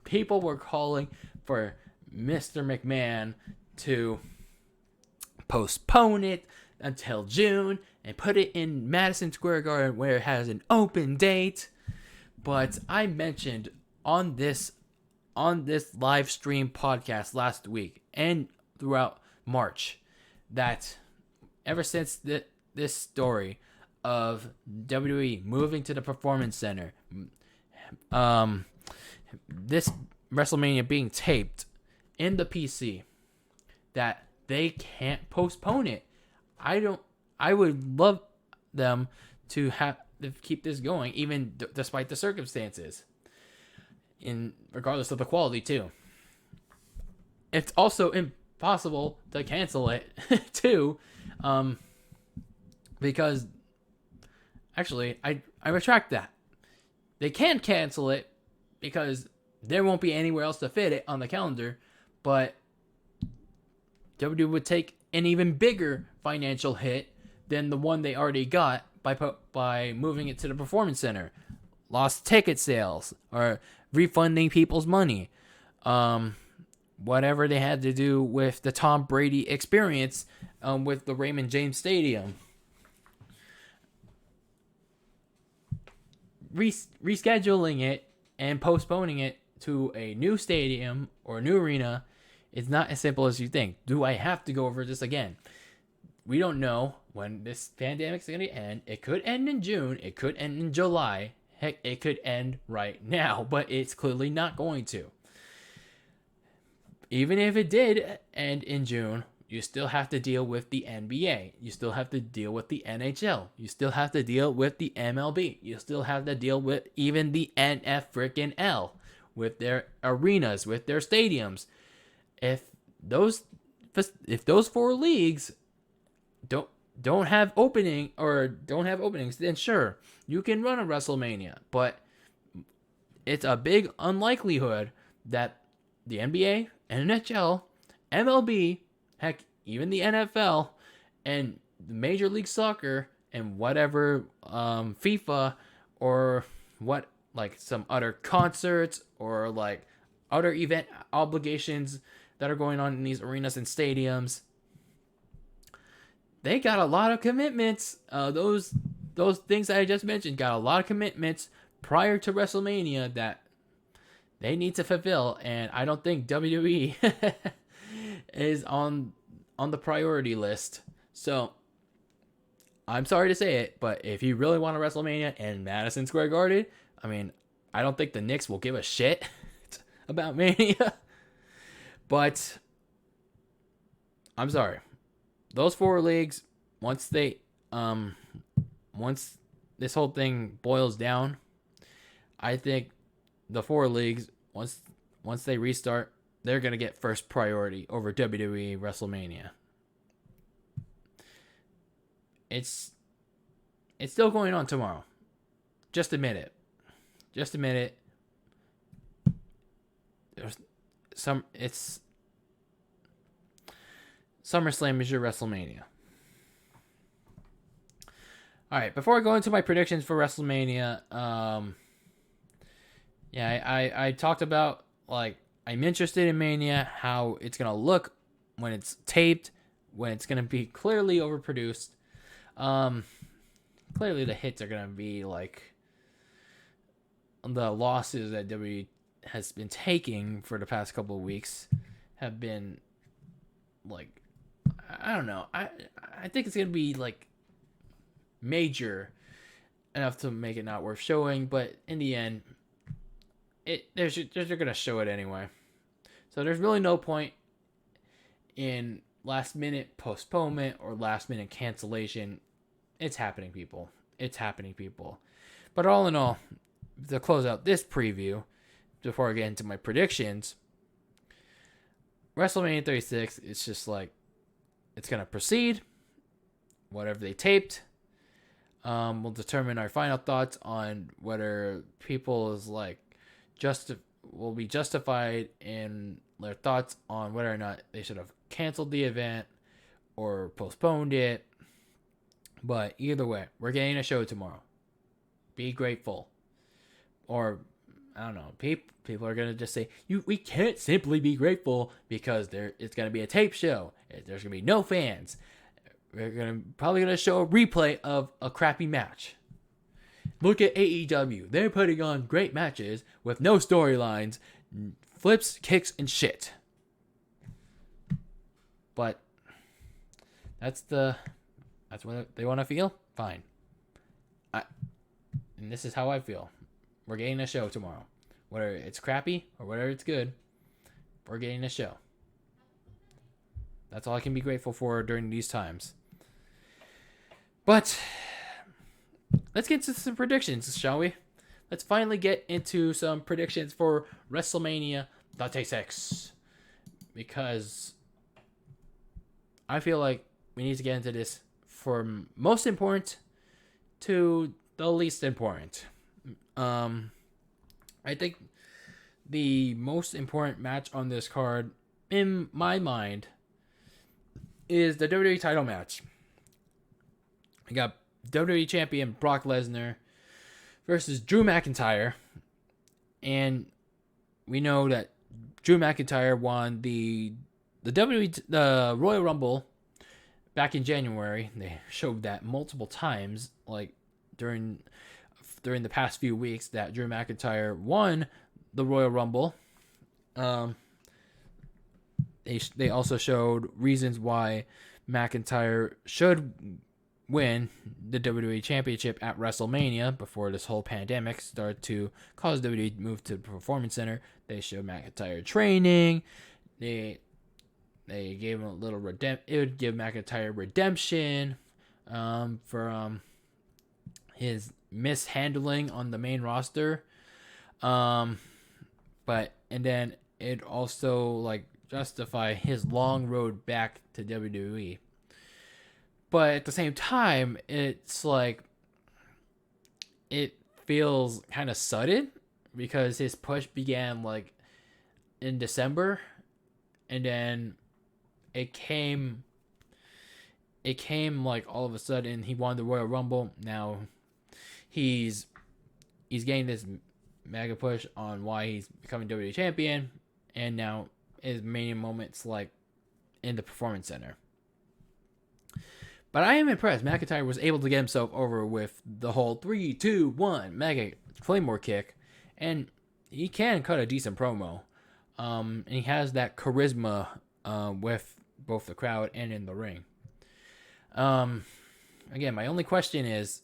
people were calling for Mr. McMahon to postpone it until June and put it in Madison Square Garden where it has an open date. But I mentioned on this live stream podcast last week and throughout March that ever since this story of WWE moving to the Performance Center, this WrestleMania being taped in the PC, that they can't postpone it. I would love them to keep this going, even despite the circumstances, regardless of the quality too. It's also impossible to cancel it too, because actually I retract that. They can cancel it because there won't be anywhere else to fit it on the calendar, but WWE would take an even bigger financial hit than the one they already got by moving it to the Performance Center. Lost ticket sales or refunding people's money. Whatever they had to do with the Tom Brady experience with the Raymond James Stadium. Rescheduling it and postponing it to a new stadium or a new arena is not as simple as you think. Do I have to go over this again? We don't know when this pandemic is going to end. It could end in June. It could end in July. Heck, it could end right now, but it's clearly not going to. Even if it did end in June, you still have to deal with the NBA. You still have to deal with the NHL. You still have to deal with the MLB. You still have to deal with even the NFL with their arenas, with their stadiums. If those four leagues don't have openings, then sure, you can run a WrestleMania, but it's a big unlikelihood that the NBA, NHL, MLB, heck, even the NFL and Major League Soccer and whatever FIFA or what, like some other concerts or like other event obligations that are going on in these arenas and stadiums, they got a lot of commitments. Those things that I just mentioned got a lot of commitments prior to WrestleMania that they need to fulfill, and I don't think WWE is on the priority list. So I'm sorry to say it, but if you really want a WrestleMania in Madison Square Garden, I mean, I don't think the Knicks will give a shit about Mania. But I'm sorry. Those 4 leagues, once this whole thing boils down, I think the 4 leagues, once they restart, they're going to get first priority over WWE WrestleMania. It's still going on tomorrow. Just admit it. SummerSlam is your WrestleMania. All right, before I go into my predictions for WrestleMania, I talked about, like, I'm interested in Mania, how it's going to look when it's taped, when it's going to be clearly overproduced. Clearly the hits are going to be, like, the losses that WWE has been taking for the past couple of weeks have been, like, I don't know. I think it's going to be, like, major enough to make it not worth showing, but in the end, they're going to show it anyway. So there's really no point in last minute postponement or last minute cancellation. It's happening, people. But all in all, to close out this preview, before I get into my predictions, WrestleMania 36, it's just like, it's going to proceed. Whatever they taped, we'll determine our final thoughts on whether people is like will be justified in their thoughts on whether or not they should have canceled the event or postponed it. But either way, we're getting a show tomorrow. Be grateful. Or, I don't know, people are going to just say, we can't simply be grateful because it's going to be a tape show. There's going to be no fans. We're probably going to show a replay of a crappy match. Look at AEW. They're putting on great matches with no storylines, flips, kicks, and shit. But that's what they want to feel. Fine. And this is how I feel. We're getting a show tomorrow. Whether it's crappy or whether it's good, we're getting a show. That's all I can be grateful for during these times. But let's get into some predictions, shall we? Let's finally get into some predictions for WrestleMania 36. Because I feel like we need to get into this from most important to the least important. I think the most important match on this card, in my mind, is the WWE title match. We got WWE Champion Brock Lesnar versus Drew McIntyre. And we know that Drew McIntyre won the Royal Rumble back in January. They showed that multiple times, like during the past few weeks, that Drew McIntyre won the Royal Rumble. They also showed reasons why McIntyre should win the WWE Championship at WrestleMania before this whole pandemic started to cause WWE to move to the Performance Center. They showed McIntyre training. They gave him a little it would give McIntyre redemption for his mishandling on the main roster. And then it also like justify his long road back to WWE. But at the same time, it's like it feels kind of sudden because his push began like in December, and then it came like all of a sudden he won the Royal Rumble. Now he's getting this mega push on why he's becoming WWE champion, and now his Mania moments like in the Performance Center. But I am impressed. McIntyre was able to get himself over with the whole 3, 2, 1 mega Claymore kick. And he can cut a decent promo. And he has that charisma with both the crowd and in the ring. Again, my only question is,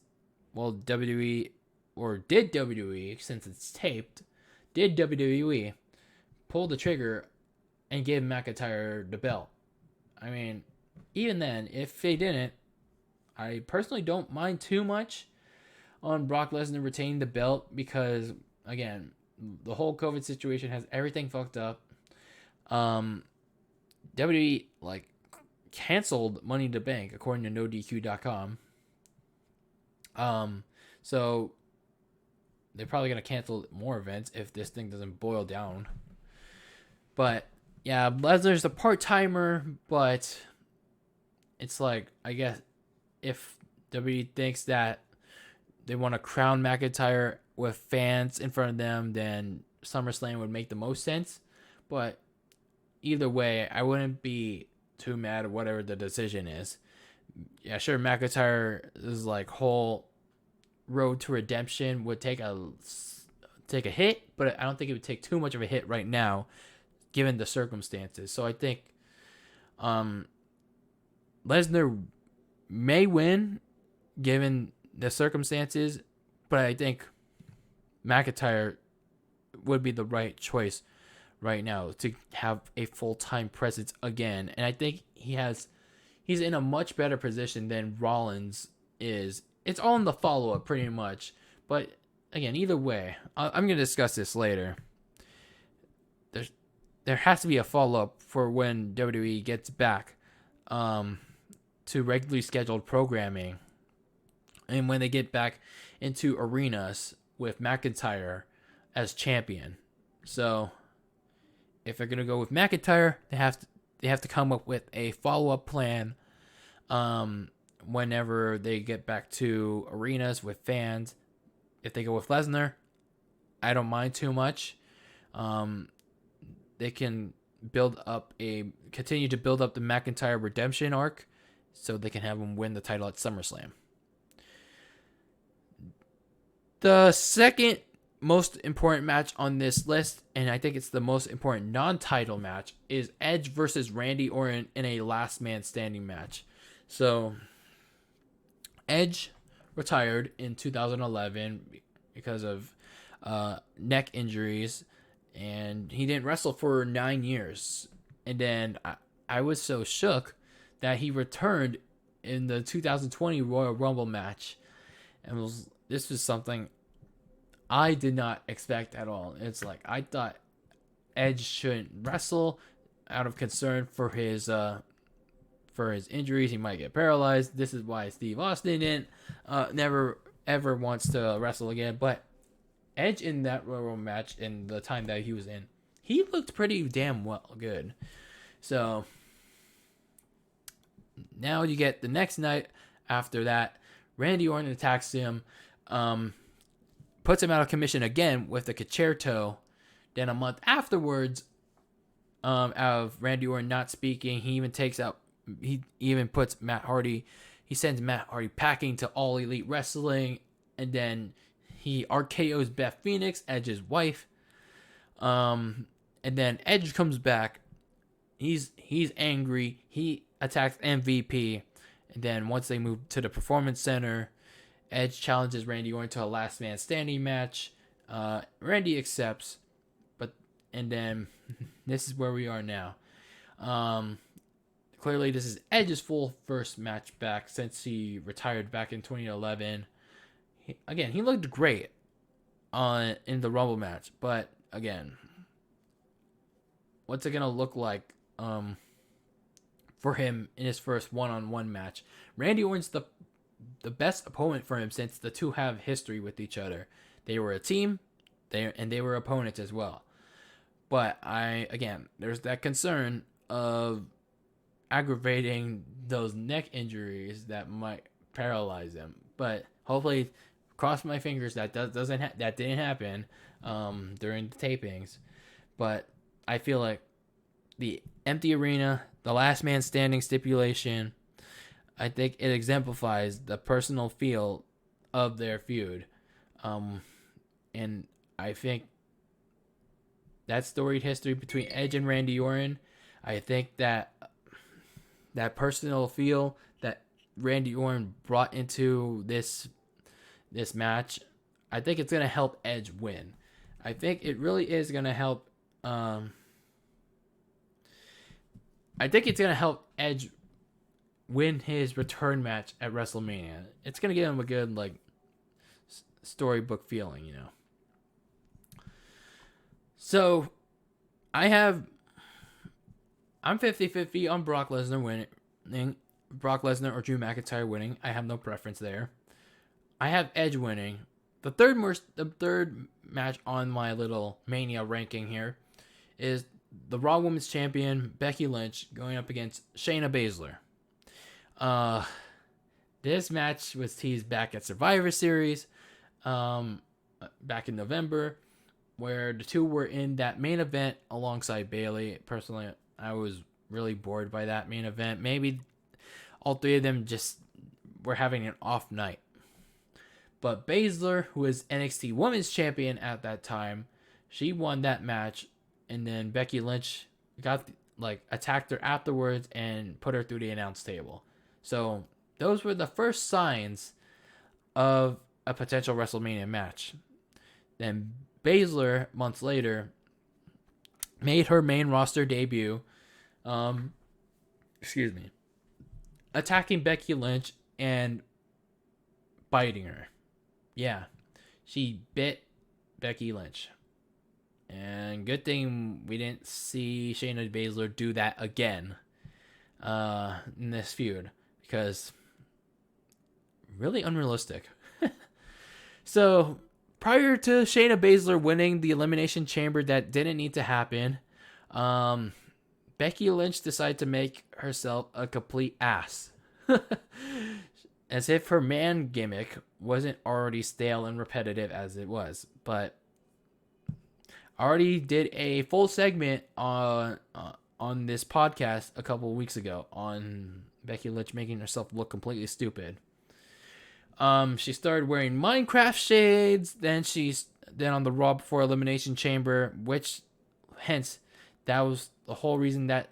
well, WWE, or did WWE, since it's taped, did WWE pull the trigger and give McIntyre the belt? I mean, even then, if they didn't, I personally don't mind too much on Brock Lesnar retaining the belt because, again, the whole COVID situation has everything fucked up. WWE, like, canceled Money in the Bank, according to NoDQ.com. So they're probably going to cancel more events if this thing doesn't boil down. But, yeah, Lesnar's a part-timer, but it's like, I guess, if WWE thinks that they want to crown McIntyre with fans in front of them, then SummerSlam would make the most sense. But either way, I wouldn't be too mad at whatever the decision is. Yeah, sure, McIntyre's like whole road to redemption would take a hit, but I don't think it would take too much of a hit right now, given the circumstances. So I think Lesnar may win, given the circumstances, but I think McIntyre would be the right choice right now to have a full-time presence again. And I think he's in a much better position than Rollins is. It's all in the follow-up pretty much. But again, either way, I'm going to discuss this later. There has to be a follow-up for when WWE gets back to regularly scheduled programming. And when they get back into arenas with McIntyre as champion. So if they're going to go with McIntyre, they have to come up with a follow-up plan whenever they get back to arenas with fans. If they go with Lesnar, I don't mind too much. They can continue to build up the McIntyre redemption arc so they can have him win the title at SummerSlam. The second most important match on this list, and I think it's the most important non-title match, is Edge versus Randy Orton in a last man standing match. So Edge retired in 2011 because of neck injuries, and he didn't wrestle for 9 years. And then I was so shook that he returned in the 2020 Royal Rumble match, and this was something I did not expect at all. It's like, I thought Edge shouldn't wrestle out of concern for his injuries. He might get paralyzed. This is why Steve Austin never ever wants to wrestle again. But Edge in that Royal Rumble match, in the time that he was in, he looked pretty damn good. So now you get the next night after that, Randy Orton attacks him, puts him out of commission again with the Concerto. Then a month afterwards, out of Randy Orton not speaking, he even puts Matt Hardy. He sends Matt Hardy packing to All Elite Wrestling, and then he RKO's Beth Phoenix, Edge's wife. And then Edge comes back. He's angry. He attacks MVP, and then once they move to the Performance Center, Edge challenges Randy Orton to a last man standing match. Randy accepts, and then this is where we are now. Clearly, this is Edge's first match back since he retired back in 2011. He looked great in the Rumble match, but again, what's it gonna look like for him in his first one-on-one match? Randy Orton's the best opponent for him since the two have history with each other. They were a team, they were opponents as well. But there's that concern of aggravating those neck injuries that might paralyze him. But hopefully, cross my fingers that didn't happen during the tapings. But I feel like the empty arena, the last man standing stipulation, I think it exemplifies the personal feel of their feud. And I think that storied history between Edge and Randy Orton, I think that personal feel that Randy Orton brought into this match, I think it's going to help Edge win. I think it really is going to help. I think it's going to help Edge win his return match at WrestleMania. It's going to give him a good, like, storybook feeling, you know. So, I'm 50-50 on Brock Lesnar winning. Brock Lesnar or Drew McIntyre winning. I have no preference there. I have Edge winning. The third match on my little Mania ranking here is the Raw Women's Champion Becky Lynch going up against Shayna Baszler. This match was teased back at Survivor Series, back in November, where the two were in that main event alongside Bayley. Personally, I was really bored by that main event. Maybe all three of them just were having an off night. But Baszler, who was NXT Women's Champion at that time, she won that match, and then Becky Lynch attacked her afterwards and put her through the announce table. So those were the first signs of a potential WrestleMania match. Then Baszler, months later, made her main roster debut, attacking Becky Lynch and biting her. Yeah, she bit Becky Lynch. And good thing we didn't see Shayna Baszler do that again in this feud, because really unrealistic. So, prior to Shayna Baszler winning the Elimination Chamber that didn't need to happen, Becky Lynch decided to make herself a complete ass. As if her man gimmick wasn't already stale and repetitive as it was. But I already did a full segment on this podcast a couple of weeks ago on Becky Lynch making herself look completely stupid. She started wearing Minecraft shades. Then on the Raw before Elimination Chamber, hence that was the whole reason that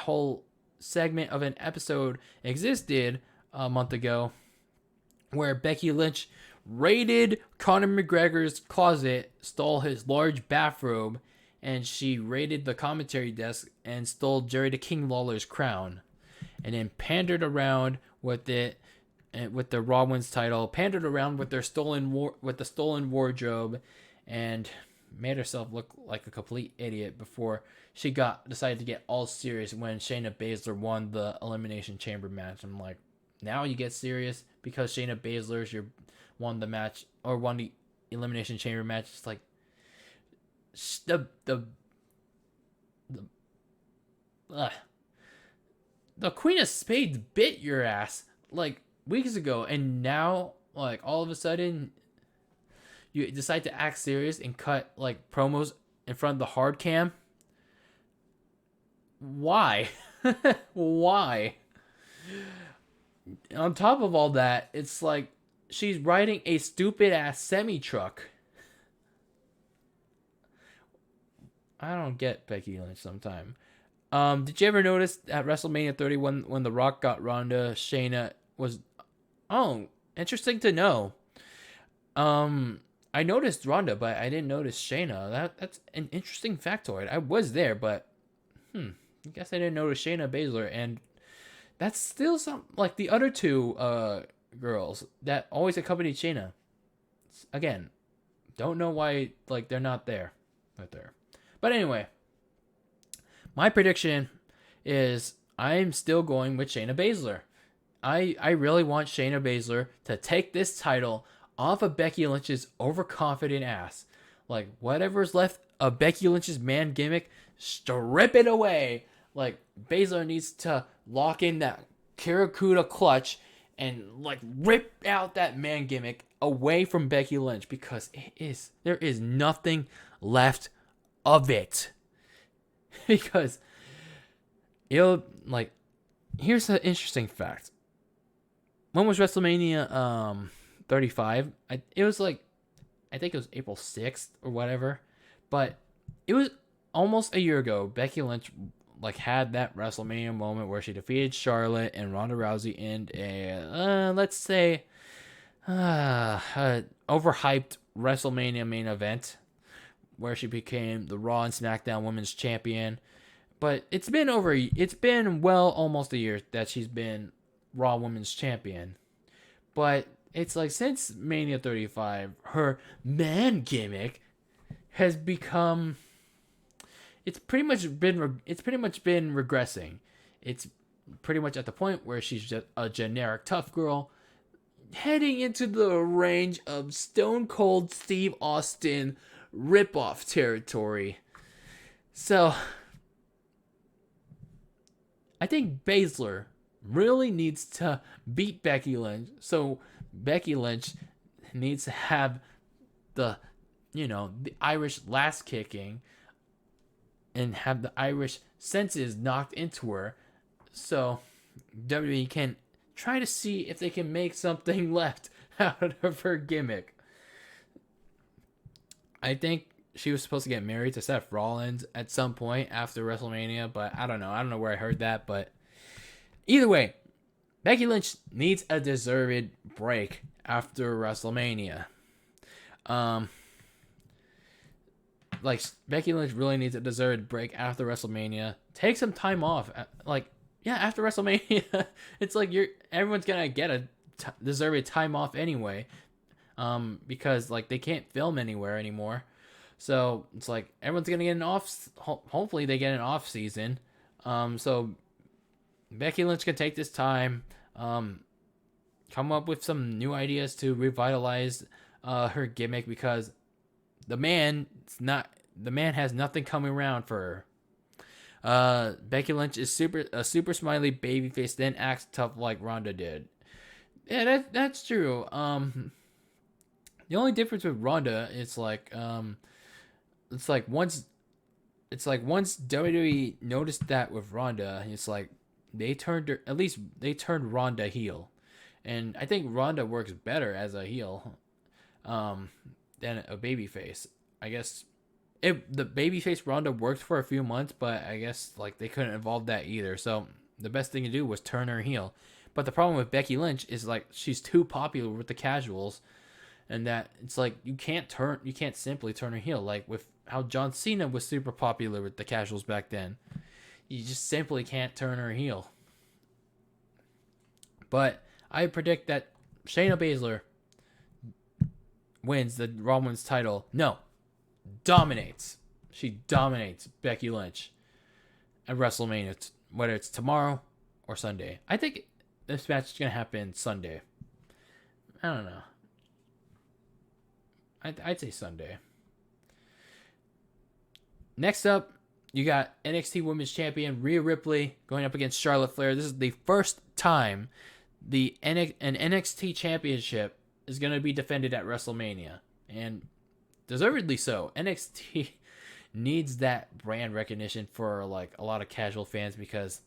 whole segment of an episode existed a month ago, where Becky Lynch raided Conor McGregor's closet, stole his large bathrobe, and she raided the commentary desk and stole Jerry the King Lawler's crown, and then pandered around with it, with the Raw Women's title, pandered around with the stolen wardrobe, and made herself look like a complete idiot before she decided to get all serious when Shayna Baszler won the Elimination Chamber match. I'm like, now you get serious because Shayna Baszler won the Elimination Chamber match. It's like the Queen of Spades bit your ass like weeks ago, and now like all of a sudden you decide to act serious and cut like promos in front of the hard cam. Why? Why? On top of all that, it's like she's riding a stupid ass semi truck. I don't get Becky Lynch sometime. Did you ever notice at WrestleMania 31 when The Rock got Ronda, Shayna was... Oh, interesting to know. I noticed Ronda, but I didn't notice Shayna. That's an interesting factoid. I was there, but I guess I didn't notice Shayna Baszler, and that's still like the other two girls that always accompanied Shayna. Again, don't know why like they're not there. Right there. But anyway, my prediction is I'm still going with Shayna Baszler. I really want Shayna Baszler to take this title off of Becky Lynch's overconfident ass. Like, whatever's left of Becky Lynch's man gimmick, strip it away. Like, Baszler needs to lock in that Kirakuda clutch and, like, rip out that man gimmick away from Becky Lynch, because there is nothing left of it. Because here's the interesting fact. when was WrestleMania 35? It was like, I think it was April 6th or whatever, but it was almost a year ago. Becky Lynch like had that WrestleMania moment where she defeated Charlotte and Ronda Rousey in a let's say overhyped WrestleMania main event where she became the Raw and SmackDown Women's Champion. But it's been well almost a year that she's been Raw Women's Champion. But it's like since Mania 35, her man gimmick has become it's pretty much been regressing. It's pretty much at the point where she's just a generic tough girl heading into the range of Stone Cold Steve Austin ripoff territory. So I think Baszler really needs to beat Becky Lynch. So Becky Lynch needs to have the Irish last kicking and have the Irish senses knocked into her. So WWE can try to see if they can make something left out of her gimmick. I think she was supposed to get married to Seth Rollins at some point after WrestleMania, but I don't know. I don't know where I heard that, but either way, Becky Lynch needs a deserved break after WrestleMania. Like Becky Lynch really needs a deserved break after WrestleMania. Take some time off. After WrestleMania, it's like everyone's gonna get a deserved time off anyway. Because like they can't film anywhere anymore. So it's like everyone's gonna get an off. Hopefully they get an off season. So Becky Lynch can take this time, come up with some new ideas to revitalize her gimmick because the man has nothing coming around for her. Becky Lynch is a super smiley babyface, then acts tough like Ronda did. Yeah, that's true. The only difference with Ronda is once WWE noticed that with Ronda, it's like they turned Ronda heel, and I think Ronda works better as a heel than a babyface. I guess the babyface Ronda worked for a few months, but I guess like they couldn't evolve that either. So the best thing to do was turn her heel. But the problem with Becky Lynch is like she's too popular with the casuals. And that it's like you can't simply turn her heel, like with how John Cena was super popular with the casuals back then. You just simply can't turn her heel. But I predict that Shayna Baszler wins the Raw Women's title. No, dominates. She dominates Becky Lynch at WrestleMania, whether it's tomorrow or Sunday. I think this match is gonna happen Sunday. I don't know. I'd say Sunday. Next up, you got NXT Women's Champion Rhea Ripley going up against Charlotte Flair. This is the first time an NXT Championship is going to be defended at WrestleMania. And deservedly so. NXT needs that brand recognition for like a lot of casual fans because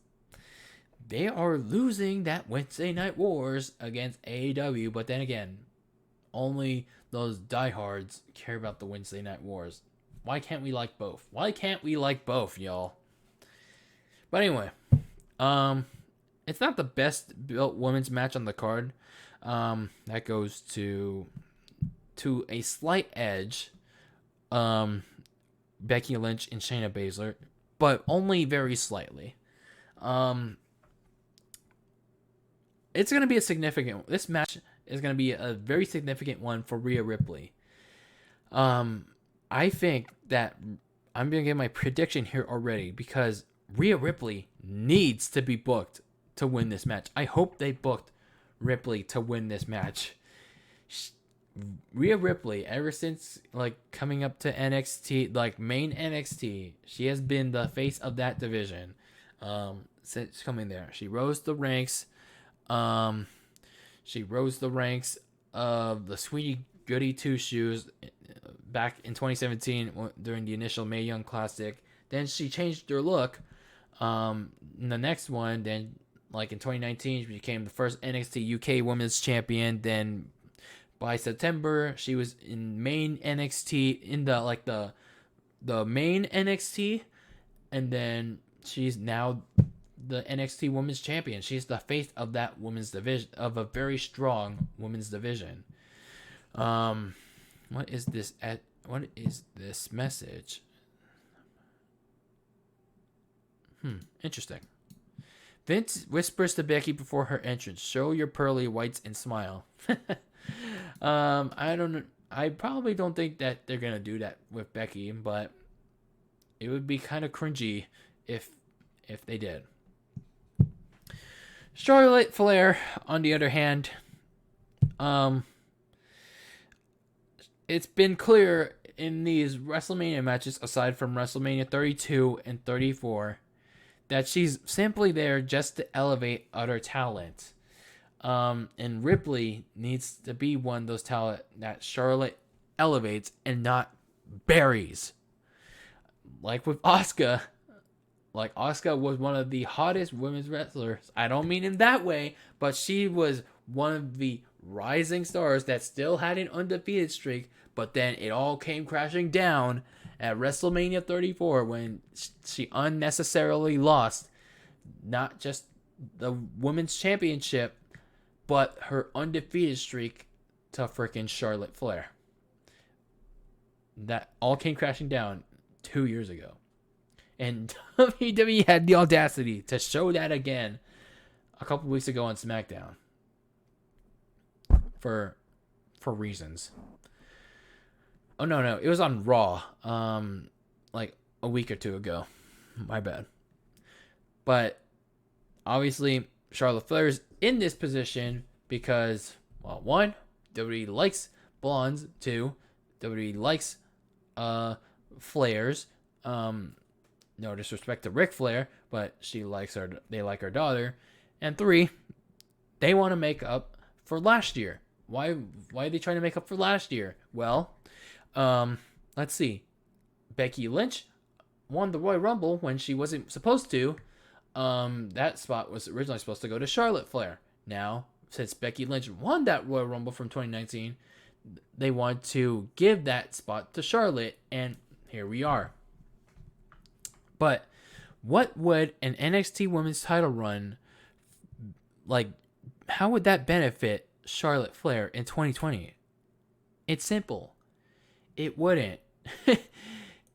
they are losing that Wednesday Night Wars against AEW. But then again, only those diehards care about the Wednesday Night Wars. Why can't we like both? Why can't we like both, y'all? But anyway, it's not the best built women's match on the card. That goes to a slight edge. Becky Lynch and Shayna Baszler, but only very slightly. It's gonna be a significant. This match is going to be a very significant one for Rhea Ripley. I think that I'm going to give my prediction here already because Rhea Ripley needs to be booked to win this match. I hope they booked Ripley to win this match. Rhea Ripley, ever since like coming up to NXT, like main NXT, she has been the face of that division. Since coming there, she rose the ranks. She rose the ranks of the Sweetie Goody Two Shoes back in 2017 during the initial Mae Young Classic. Then she changed her look. In the next one, then like in 2019, she became the first NXT UK Women's Champion. Then by September, she was in main NXT in the main NXT, and then she's now the NXT Women's Champion. She's the face of that women's division, of a very strong women's division. What is this message? Interesting. Vince whispers to Becky before her entrance, "Show your pearly whites and smile." I don't know. I probably don't think that they're gonna do that with Becky, but it would be kind of cringy if they did. Charlotte Flair, on the other hand, it's been clear in these WrestleMania matches, aside from WrestleMania 32 and 34, that she's simply there just to elevate other talent. And Ripley needs to be one of those talent that Charlotte elevates and not buries. Like with Asuka. Like, Asuka was one of the hottest women's wrestlers. I don't mean in that way, but she was one of the rising stars that still had an undefeated streak, but then it all came crashing down at WrestleMania 34 when she unnecessarily lost not just the women's championship, but her undefeated streak to freaking Charlotte Flair. That all came crashing down 2 years ago. And WWE had the audacity to show that again a couple weeks ago on SmackDown. For reasons. Oh, no. It was on Raw. Like a week or two ago. My bad. But obviously, Charlotte Flair's in this position because, well, one, WWE likes blondes. Two, WWE likes Flairs. No disrespect to Ric Flair, but they like her daughter. And three, they want to make up for last year. Why are they trying to make up for last year? Well, let's see. Becky Lynch won the Royal Rumble when she wasn't supposed to. That spot was originally supposed to go to Charlotte Flair. Now, since Becky Lynch won that Royal Rumble from 2019, they want to give that spot to Charlotte, and here we are. But what would an NXT Women's title run, like, how would that benefit Charlotte Flair in 2020? It's simple. It wouldn't.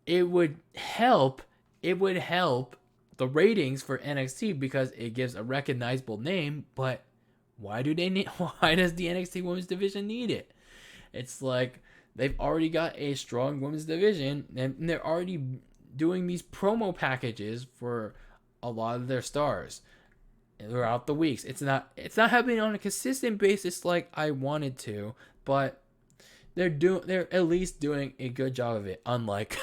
It would help the ratings for NXT because it gives a recognizable name, but why does the NXT Women's division need it? It's like they've already got a strong women's division and they're already doing these promo packages for a lot of their stars throughout the weeks. It's not happening on a consistent basis like I wanted to, but they're at least doing a good job of it, unlike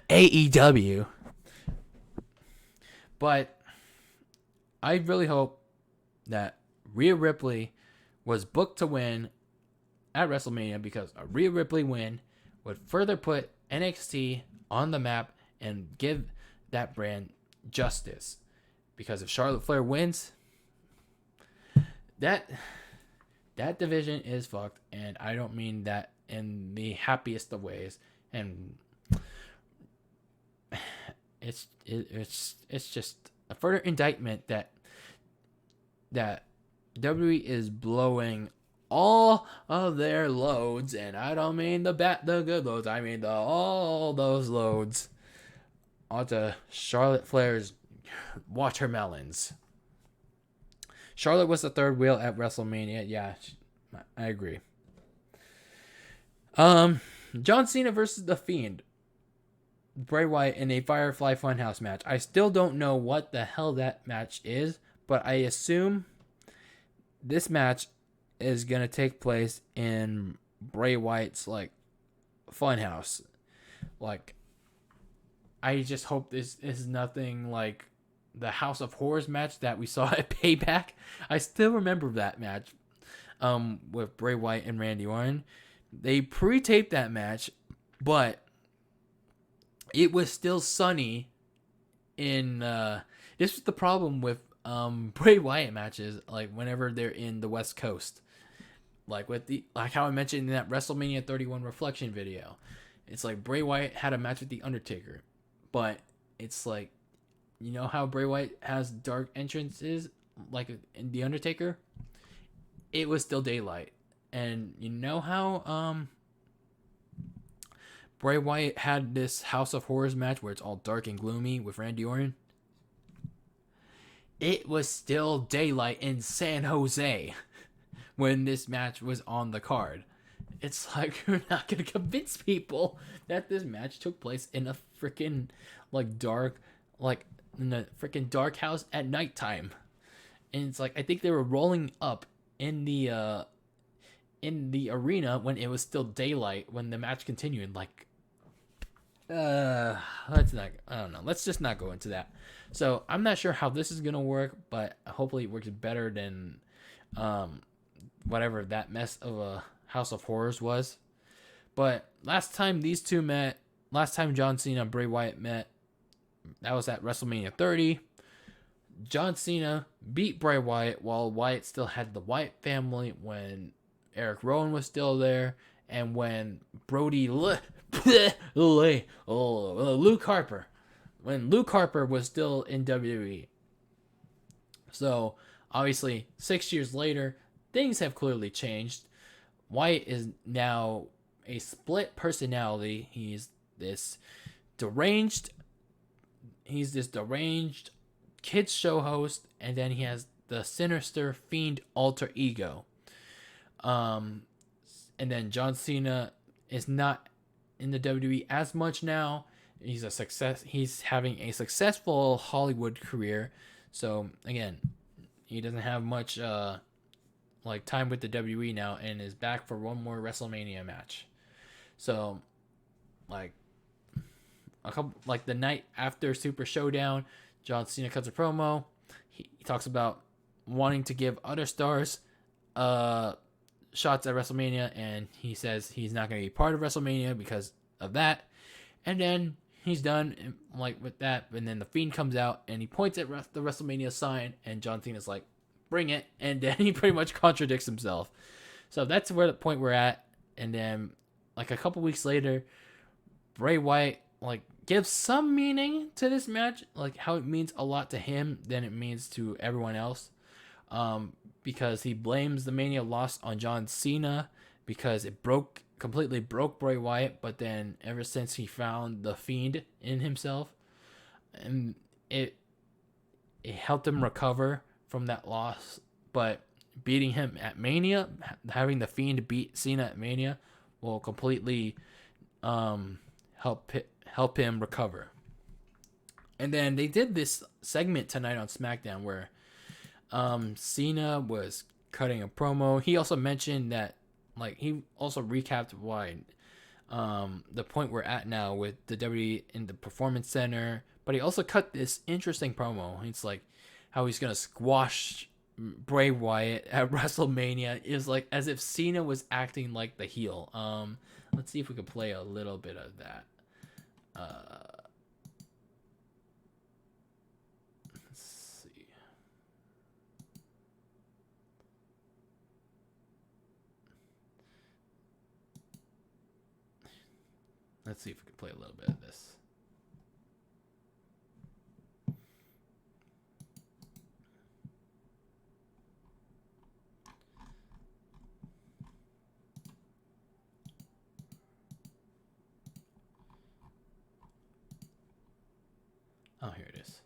AEW. But I really hope that Rhea Ripley was booked to win at WrestleMania because a Rhea Ripley win would further put NXT on the map and give that brand justice. Because if Charlotte Flair wins, that division is fucked, and I don't mean that in the happiest of ways. And it's just a further indictment that WWE is blowing all of their loads, and I don't mean the good loads. I mean all those loads onto Charlotte Flair's watermelons. Charlotte was the third wheel at WrestleMania. Yeah, I agree. John Cena versus The Fiend. Bray Wyatt in a Firefly Funhouse match. I still don't know what the hell that match is, but I assume this match is going to take place in Bray Wyatt's, like, funhouse. Like, I just hope this is nothing like the House of Horrors match that we saw at Payback. I still remember that match with Bray Wyatt and Randy Orton. They pre-taped that match, but it was still sunny in... this was the problem with Bray Wyatt matches, like whenever they're in the West Coast, like how I mentioned in that WrestleMania 31 reflection video. It's like Bray Wyatt had a match with the Undertaker, but it's like, you know how Bray Wyatt has dark entrances like in the Undertaker? It was still daylight. And you know how Bray Wyatt had this House of Horrors match where it's all dark and gloomy with Randy Orton? It was still daylight in San Jose when this match was on the card. It's like, you're not going to convince people that this match took place in a freaking, like, dark, like, in a freaking dark house at nighttime. And it's like, I think they were rolling up in the arena when it was still daylight when the match continued. Like, let's not, I don't know. Let's just not go into that. So I'm not sure how this is going to work, but hopefully it works better than, whatever that mess of a House of Horrors was. But last time these two met, last time John Cena and Bray Wyatt met, that was at WrestleMania 30. John Cena beat Bray Wyatt while Wyatt still had the Wyatt family, when Eric Rowan was still there, and when Luke Harper, when Luke Harper was still in WWE. So obviously 6 years later, things have clearly changed. Wyatt is now a split personality. He's this deranged kids show host, and then he has the sinister fiend alter ego. And then John Cena is not in the WWE as much now. He's a success. He's having a successful Hollywood career. So again, he doesn't have much like time with the WWE now, and is back for one more WrestleMania match. So like the night after Super Showdown, John Cena cuts a promo. He talks about wanting to give other stars shots at WrestleMania, and he says he's not going to be part of WrestleMania because of that. And then he's done like with that, and then the Fiend comes out and he points at the WrestleMania sign, and John Cena's like, "Bring it," and then he pretty much contradicts himself. So that's where the point we're at. And then like a couple weeks later, Bray Wyatt like gives some meaning to this match, like how it means a lot to him than it means to everyone else, because he blames the Mania loss on John Cena because it completely broke Bray Wyatt. But then ever since he found the Fiend in himself, and it helped him recover from that loss. But beating him at Mania, having the Fiend beat Cena at Mania, will completely help him recover. And then they did this segment tonight on SmackDown where Cena was cutting a promo. He also mentioned that, like, he also recapped why the point we're at now with the WWE in the Performance Center. But he also cut this interesting promo. It's like how he's gonna squash Bray Wyatt at WrestleMania. Is like as if Cena was acting like the heel. Let's see if we can play a little bit of that. Let's see. Let's see if we can play a little bit of this. Oh, here it is.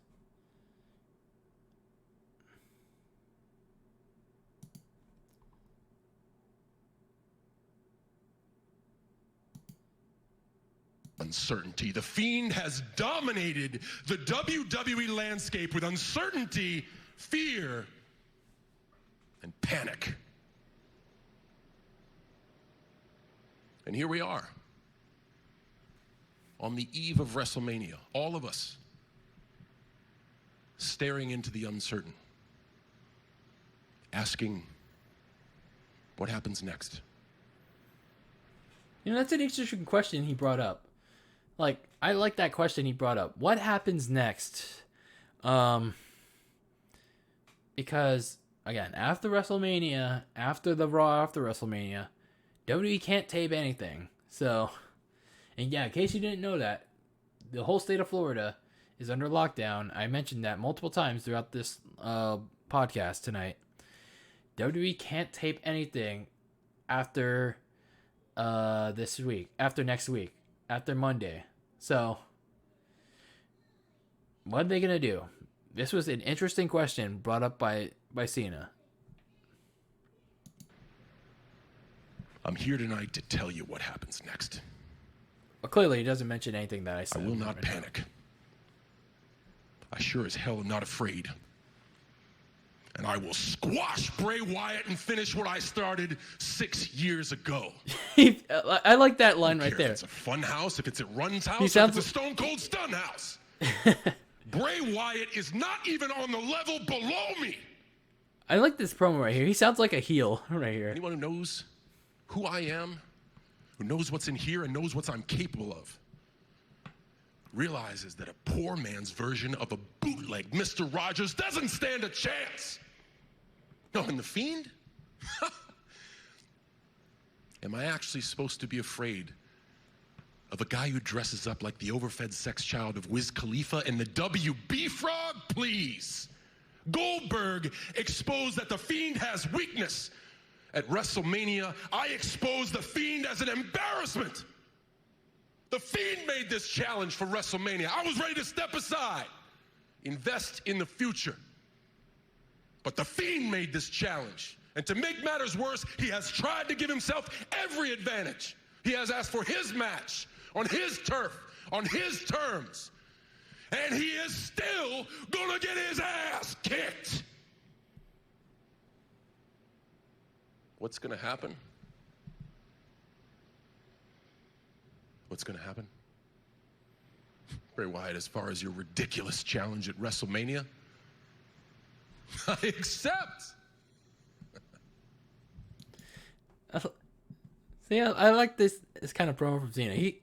Uncertainty. The Fiend has dominated the WWE landscape with uncertainty, fear, and panic. And here we are, on the eve of WrestleMania, all of us staring into the uncertain, asking, what happens next? You know, that's an interesting question he brought up. Like, I like that question he brought up. What happens next? because again, after WrestleMania, after the Raw after WrestleMania, WWE can't tape anything. So, and yeah, in case you didn't know that, the whole state of Florida is under lockdown. I mentioned that multiple times throughout this podcast tonight. WWE can't tape anything after this week, after next week, after Monday. So, what are they gonna do? This was an interesting question brought up by Cena. I'm here tonight to tell you what happens next. Well, clearly, he doesn't mention anything that I I said. will not panic. I sure as hell am not afraid. And I will squash Bray Wyatt and finish what I started 6 years ago. I like that line right If there. it's a fun house, if it's at Run's house, He if sounds- it's a Stone Cold Stun house. Bray Wyatt is not even on the level below me. I like this promo right here. He sounds like a heel right here. Anyone who knows who I am, who knows what's in here and knows what I'm capable of, realizes that a poor man's version of a bootleg Mr. Rogers doesn't stand a chance. No, and the Fiend? Am I actually supposed to be afraid of a guy who dresses up like the overfed sex child of Wiz Khalifa and the WB Frog? Please. Goldberg exposed that the Fiend has weakness. At WrestleMania, I exposed the Fiend as an embarrassment. The Fiend made this challenge for WrestleMania. I was ready to step aside, invest in the future. But the Fiend made this challenge. And to make matters worse, he has tried to give himself every advantage. He has asked for his match, on his turf, on his terms. And he is still gonna get his ass kicked. What's gonna happen? What's gonna happen? Bray Wyatt, as far as your ridiculous challenge at WrestleMania, I accept. See, I like this kind of promo from Cena. He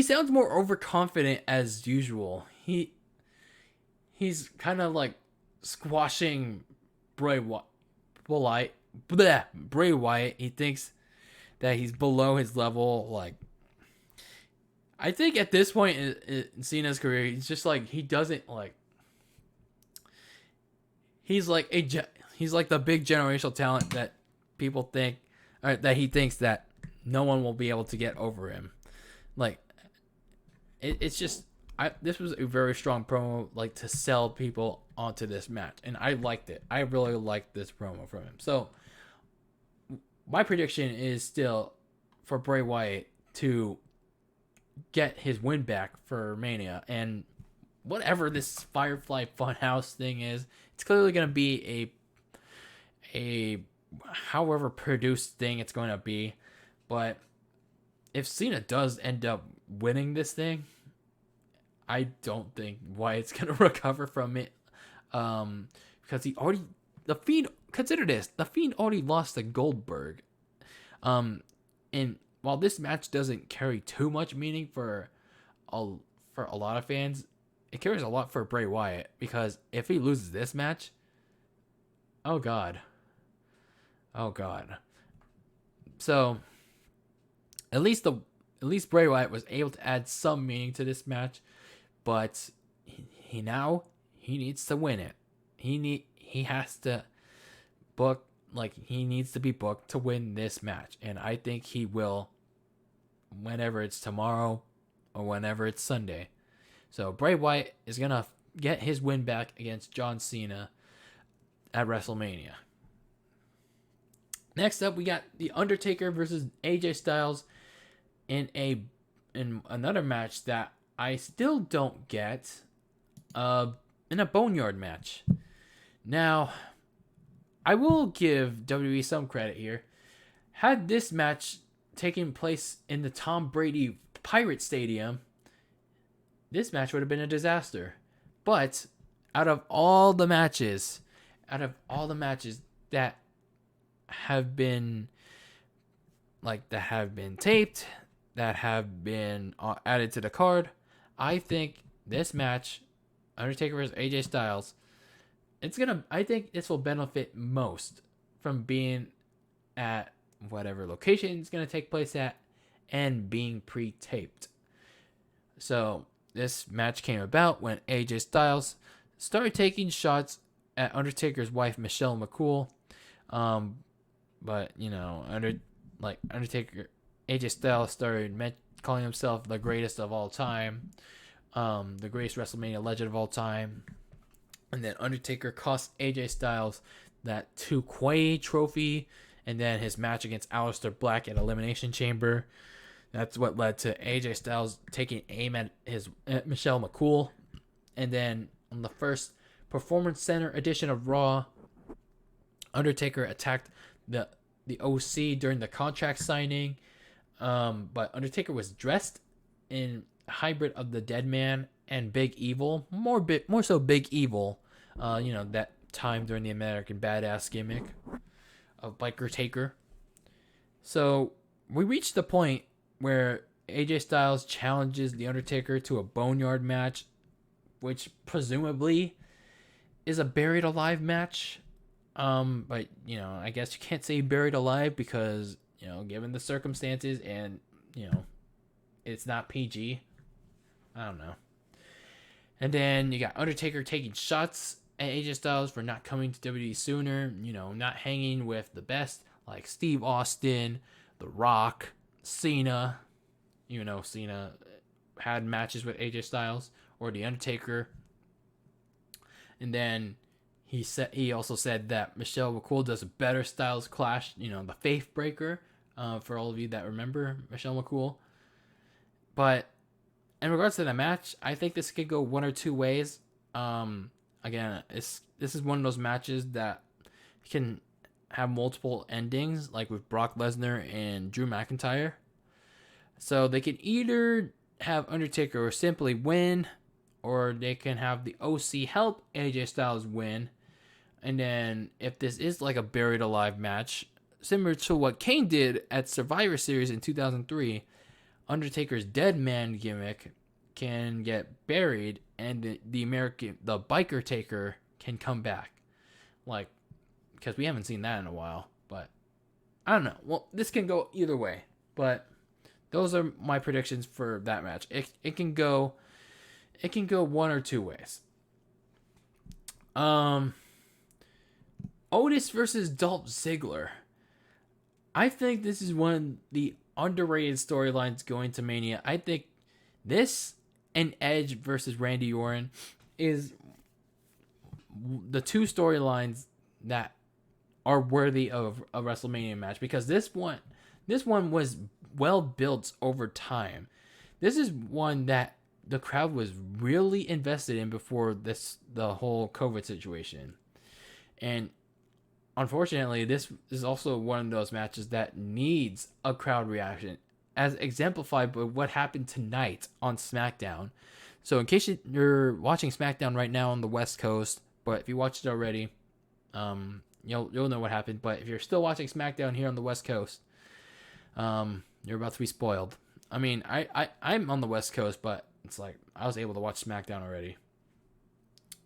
sounds more overconfident as usual. He's kind of like squashing Bray Wyatt. He thinks that he's below his level. Like, I think at this point in Cena's career, he's just like, he doesn't like. He's like the big generational talent that people think, or that he thinks that no one will be able to get over him. Like, it's just, this was a very strong promo, like, to sell people onto this match, and I liked it. I really liked this promo from him. So my prediction is still for Bray Wyatt to get his win back for Mania, and whatever this Firefly Funhouse thing is, it's clearly going to be a however produced thing it's going to be. But if Cena does end up winning this thing, I don't think Wyatt's going to recover from it, because the Fiend, consider this, the Fiend already lost to Goldberg, and while this match doesn't carry too much meaning for a lot of fans, it carries a lot for Bray Wyatt, because if he loses this match, oh god. So at least Bray Wyatt was able to add some meaning to this match, but he needs to win it. He needs to be booked to win this match, and I think he will, whenever it's tomorrow or whenever it's Sunday. So Bray Wyatt is going to get his win back against John Cena at WrestleMania. Next up, we got The Undertaker versus AJ Styles in another match that I still don't get, in a Boneyard match. Now, I will give WWE some credit here. Had this match taken place in the Tom Brady Pirate Stadium, this match would have been a disaster. But out of all the matches that have been taped, that have been added to the card, I think this match, Undertaker vs. AJ Styles, I think this will benefit most from being at whatever location it's gonna take place at and being pre-taped. So this match came about when AJ Styles started taking shots at Undertaker's wife Michelle McCool. But Undertaker, AJ Styles started calling himself the greatest of all time, the greatest WrestleMania legend of all time. And then Undertaker cost AJ Styles that 2 trophy, and then his match against Aleister Black at Elimination Chamber. That's what led to AJ Styles taking aim at Michelle McCool. And then on the first Performance Center edition of Raw, Undertaker attacked the OC during the contract signing. But Undertaker was dressed in a hybrid of the Dead Man and Big Evil, more so Big Evil. That time during the American Badass gimmick of Biker Taker. So we reached the point where AJ Styles challenges the Undertaker to a Boneyard match, which presumably is a buried alive match. But I guess you can't say buried alive because given the circumstances and it's not PG. I don't know. And then you got Undertaker taking shots at AJ Styles for not coming to WWE sooner, not hanging with the best like Steve Austin, The Rock, Cena. Cena had matches with AJ Styles or The Undertaker. And then he also said that Michelle McCool does a better Styles Clash, the Faith Breaker, for all of you that remember Michelle McCool. But in regards to the match, I think this could go one or two ways. Again, this is one of those matches that can have multiple endings, like with Brock Lesnar and Drew McIntyre. So they can either have Undertaker simply win, or they can have the OC help AJ Styles win. And then if this is like a buried alive match, similar to what Kane did at Survivor Series in 2003, Undertaker's Dead Man gimmick can get buried, and the Biker Taker can come back, because we haven't seen that in a while. But I don't know. Well, this can go either way, but those are my predictions for that match. It can go one or two ways. Otis versus Dolph Ziggler. I think this is one of the underrated storylines going to Mania. I think this and Edge versus Randy Orton is the two storylines that are worthy of a WrestleMania match, because this one was well built over time. This is one that the crowd was really invested in before the whole COVID situation. And unfortunately, this is also one of those matches that needs a crowd reaction, as exemplified by what happened tonight on SmackDown. So in case you're watching SmackDown right now on the West Coast, but if you watched it already, you'll know what happened. But if you're still watching SmackDown here on the West Coast, you're about to be spoiled. I mean, I'm on the West Coast, but it's like I was able to watch SmackDown already.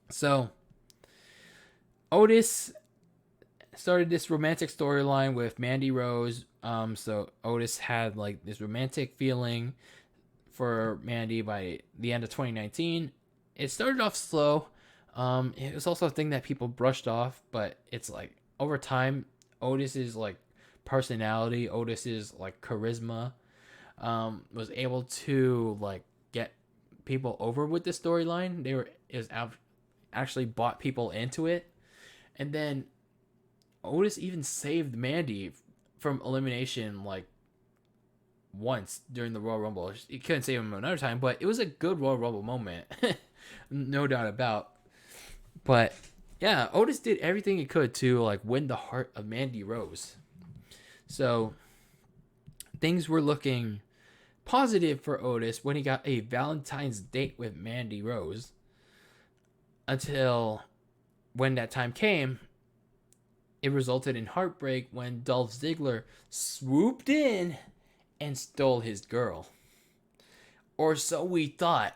So Otis started this romantic storyline with Mandy Rose. So Otis had like this romantic feeling for Mandy by the end of 2019. It started off slow. It was also a thing that people brushed off, but it's like over time, Otis's like personality, Otis's like charisma, was able to like get people over with the storyline. Actually bought people into it, and then Otis even saved Mandy from elimination like once during the Royal Rumble. He couldn't save him another time, but it was a good Royal Rumble moment. No doubt about. But yeah, Otis did everything he could to like win the heart of Mandy Rose. So things were looking positive for Otis when he got a Valentine's date with Mandy Rose, until when that time came, it resulted in heartbreak when Dolph Ziggler swooped in and stole his girl. Or so we thought.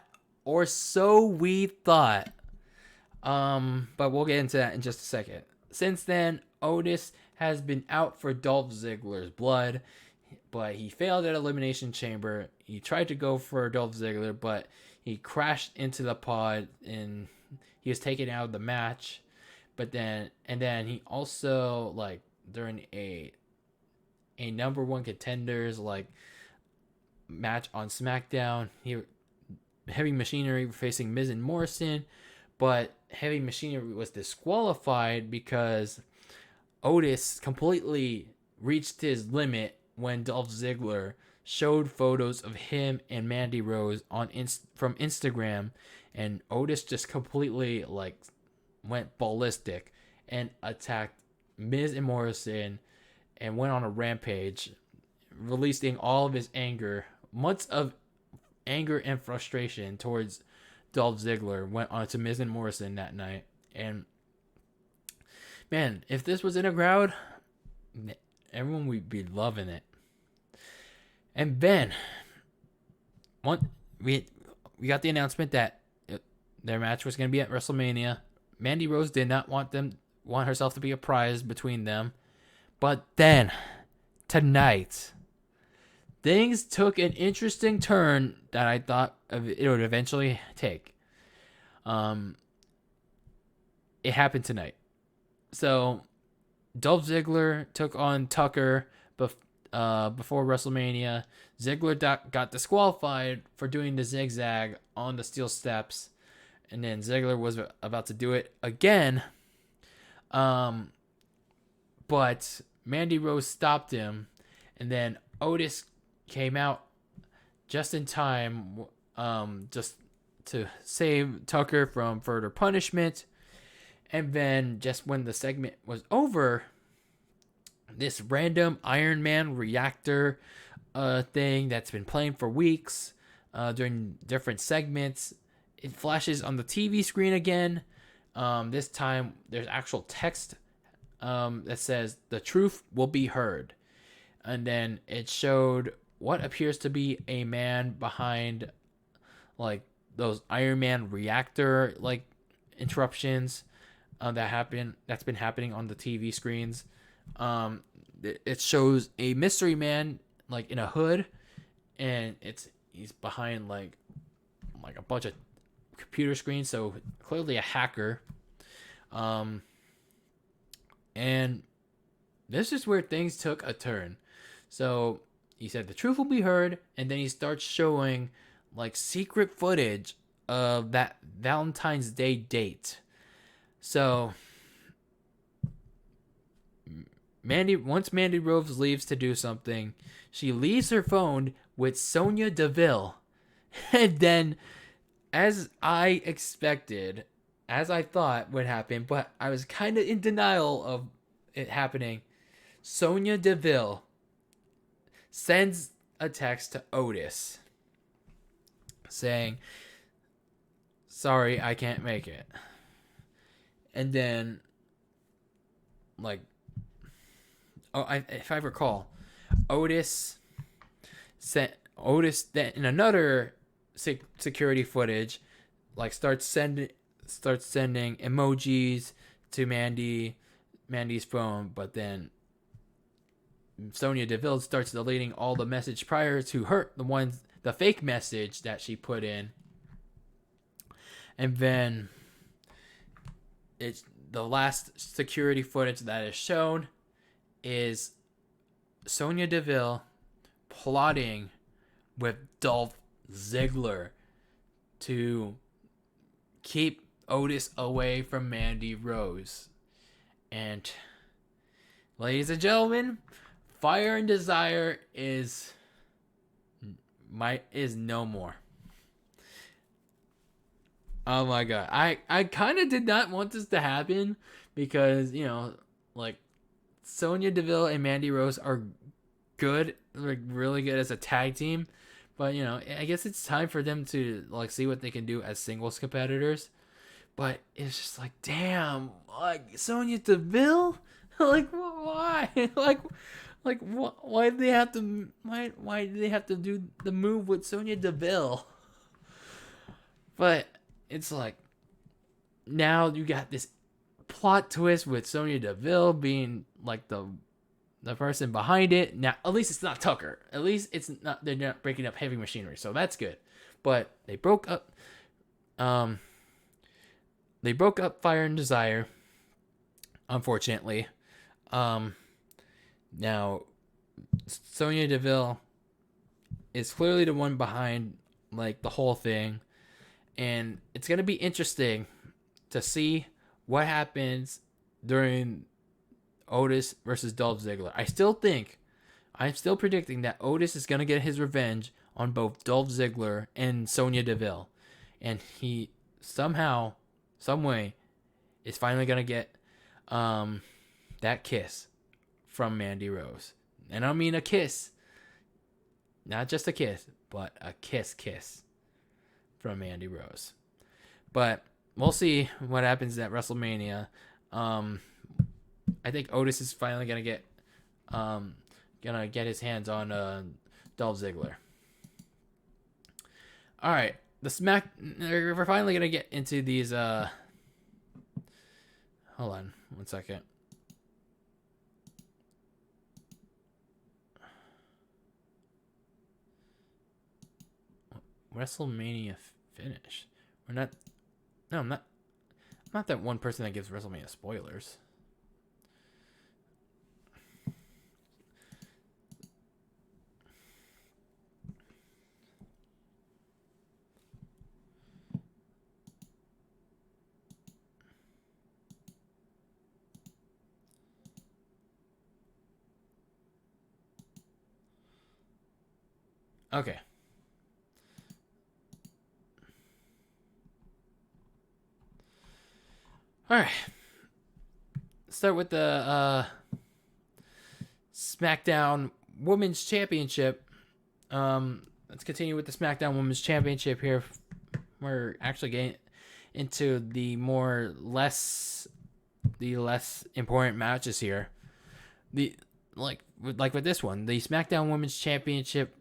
But we'll get into that in just a second. Since then, Otis has been out for Dolph Ziggler's blood, but he failed at Elimination Chamber. He tried to go for Dolph Ziggler, but he crashed into the pod and he was taken out of the match. But then he also, like, during a number one contenders like match on SmackDown, Heavy Machinery were facing Miz and Morrison, but Heavy Machinery was disqualified because Otis completely reached his limit when Dolph Ziggler showed photos of him and Mandy Rose from Instagram, and Otis just completely like went ballistic and attacked Miz and Morrison and went on a rampage, releasing all of his anger. Months of anger and frustration towards Dolph Ziggler went on to Miz and Morrison that night. And man, if this was in a crowd, everyone would be loving it. And then we got the announcement that their match was going to be at WrestleMania. Mandy Rose did not want herself to be a prize between them. But then tonight, things took an interesting turn that I thought it would eventually take. It happened tonight. So Dolph Ziggler took on Tucker before WrestleMania. Ziggler got disqualified for doing the zigzag on the steel steps, and then Ziggler was about to do it again. But Mandy Rose stopped him, and then Otis came out just in time, just to save Tucker from further punishment. And then just when the segment was over, this random Iron Man reactor thing that's been playing for weeks during different segments, it flashes on the TV screen again. This time there's actual text that says the truth will be heard. And then it showed what appears to be a man behind like those Iron Man reactor like interruptions that's been happening on the TV screens. It shows a mystery man like in a hood, and he's behind like a bunch of computer screens, so clearly a hacker. And this is where things took a turn. So he said the truth will be heard, and then he starts showing like secret footage of that Valentine's Day date. So once Mandy Rose leaves to do something, she leaves her phone with Sonya Deville. And then, as I expected, as I thought would happen, but I was kind of in denial of it happening, Sonya Deville sends a text to Otis saying, "Sorry, I can't make it." And then, like, if I recall, Otis then in another security footage, like starts sending emojis to Mandy's phone, but then Sonya Deville starts deleting all the message prior to her, the fake message that she put in. And then it's the last security footage that is shown is Sonya Deville plotting with Dolph Ziggler to keep Otis away from Mandy Rose. And ladies and gentlemen, Fire and Desire is no more. Oh my god. I kind of did not want this to happen because, like, Sonya Deville and Mandy Rose are good, like really good as a tag team. But, I guess it's time for them to, like, see what they can do as singles competitors. But it's just like, damn, like, Sonya Deville? Like, why? Why do they have to do the move with Sonya Deville? But it's like, now you got this plot twist with Sonya Deville being like the person behind it. Now, at least it's not Tucker. At least it's not. They're not breaking up heavy machinery, so that's good. But they broke up. They broke up Fire and Desire. Unfortunately, now Sonya Deville is clearly the one behind like the whole thing, and it's gonna be interesting to see what happens during Otis versus Dolph Ziggler. I'm still predicting that Otis is gonna get his revenge on both Dolph Ziggler and Sonya Deville, and he somehow, some way, is finally gonna get that kiss from Mandy Rose. And I mean a kiss, not just a kiss, but a kiss from Mandy Rose. But we'll see what happens at WrestleMania. I think Otis is finally gonna get his hands on Dolph Ziggler. All right, we're finally gonna get into these. Hold on 1 second. WrestleMania finish. We're not. No, I'm not. I'm not that one person that gives WrestleMania spoilers. Okay. All right. Start with the SmackDown Women's Championship. Let's continue with the SmackDown Women's Championship here. We're actually getting into the less important matches here. Like with this one, the SmackDown Women's Championship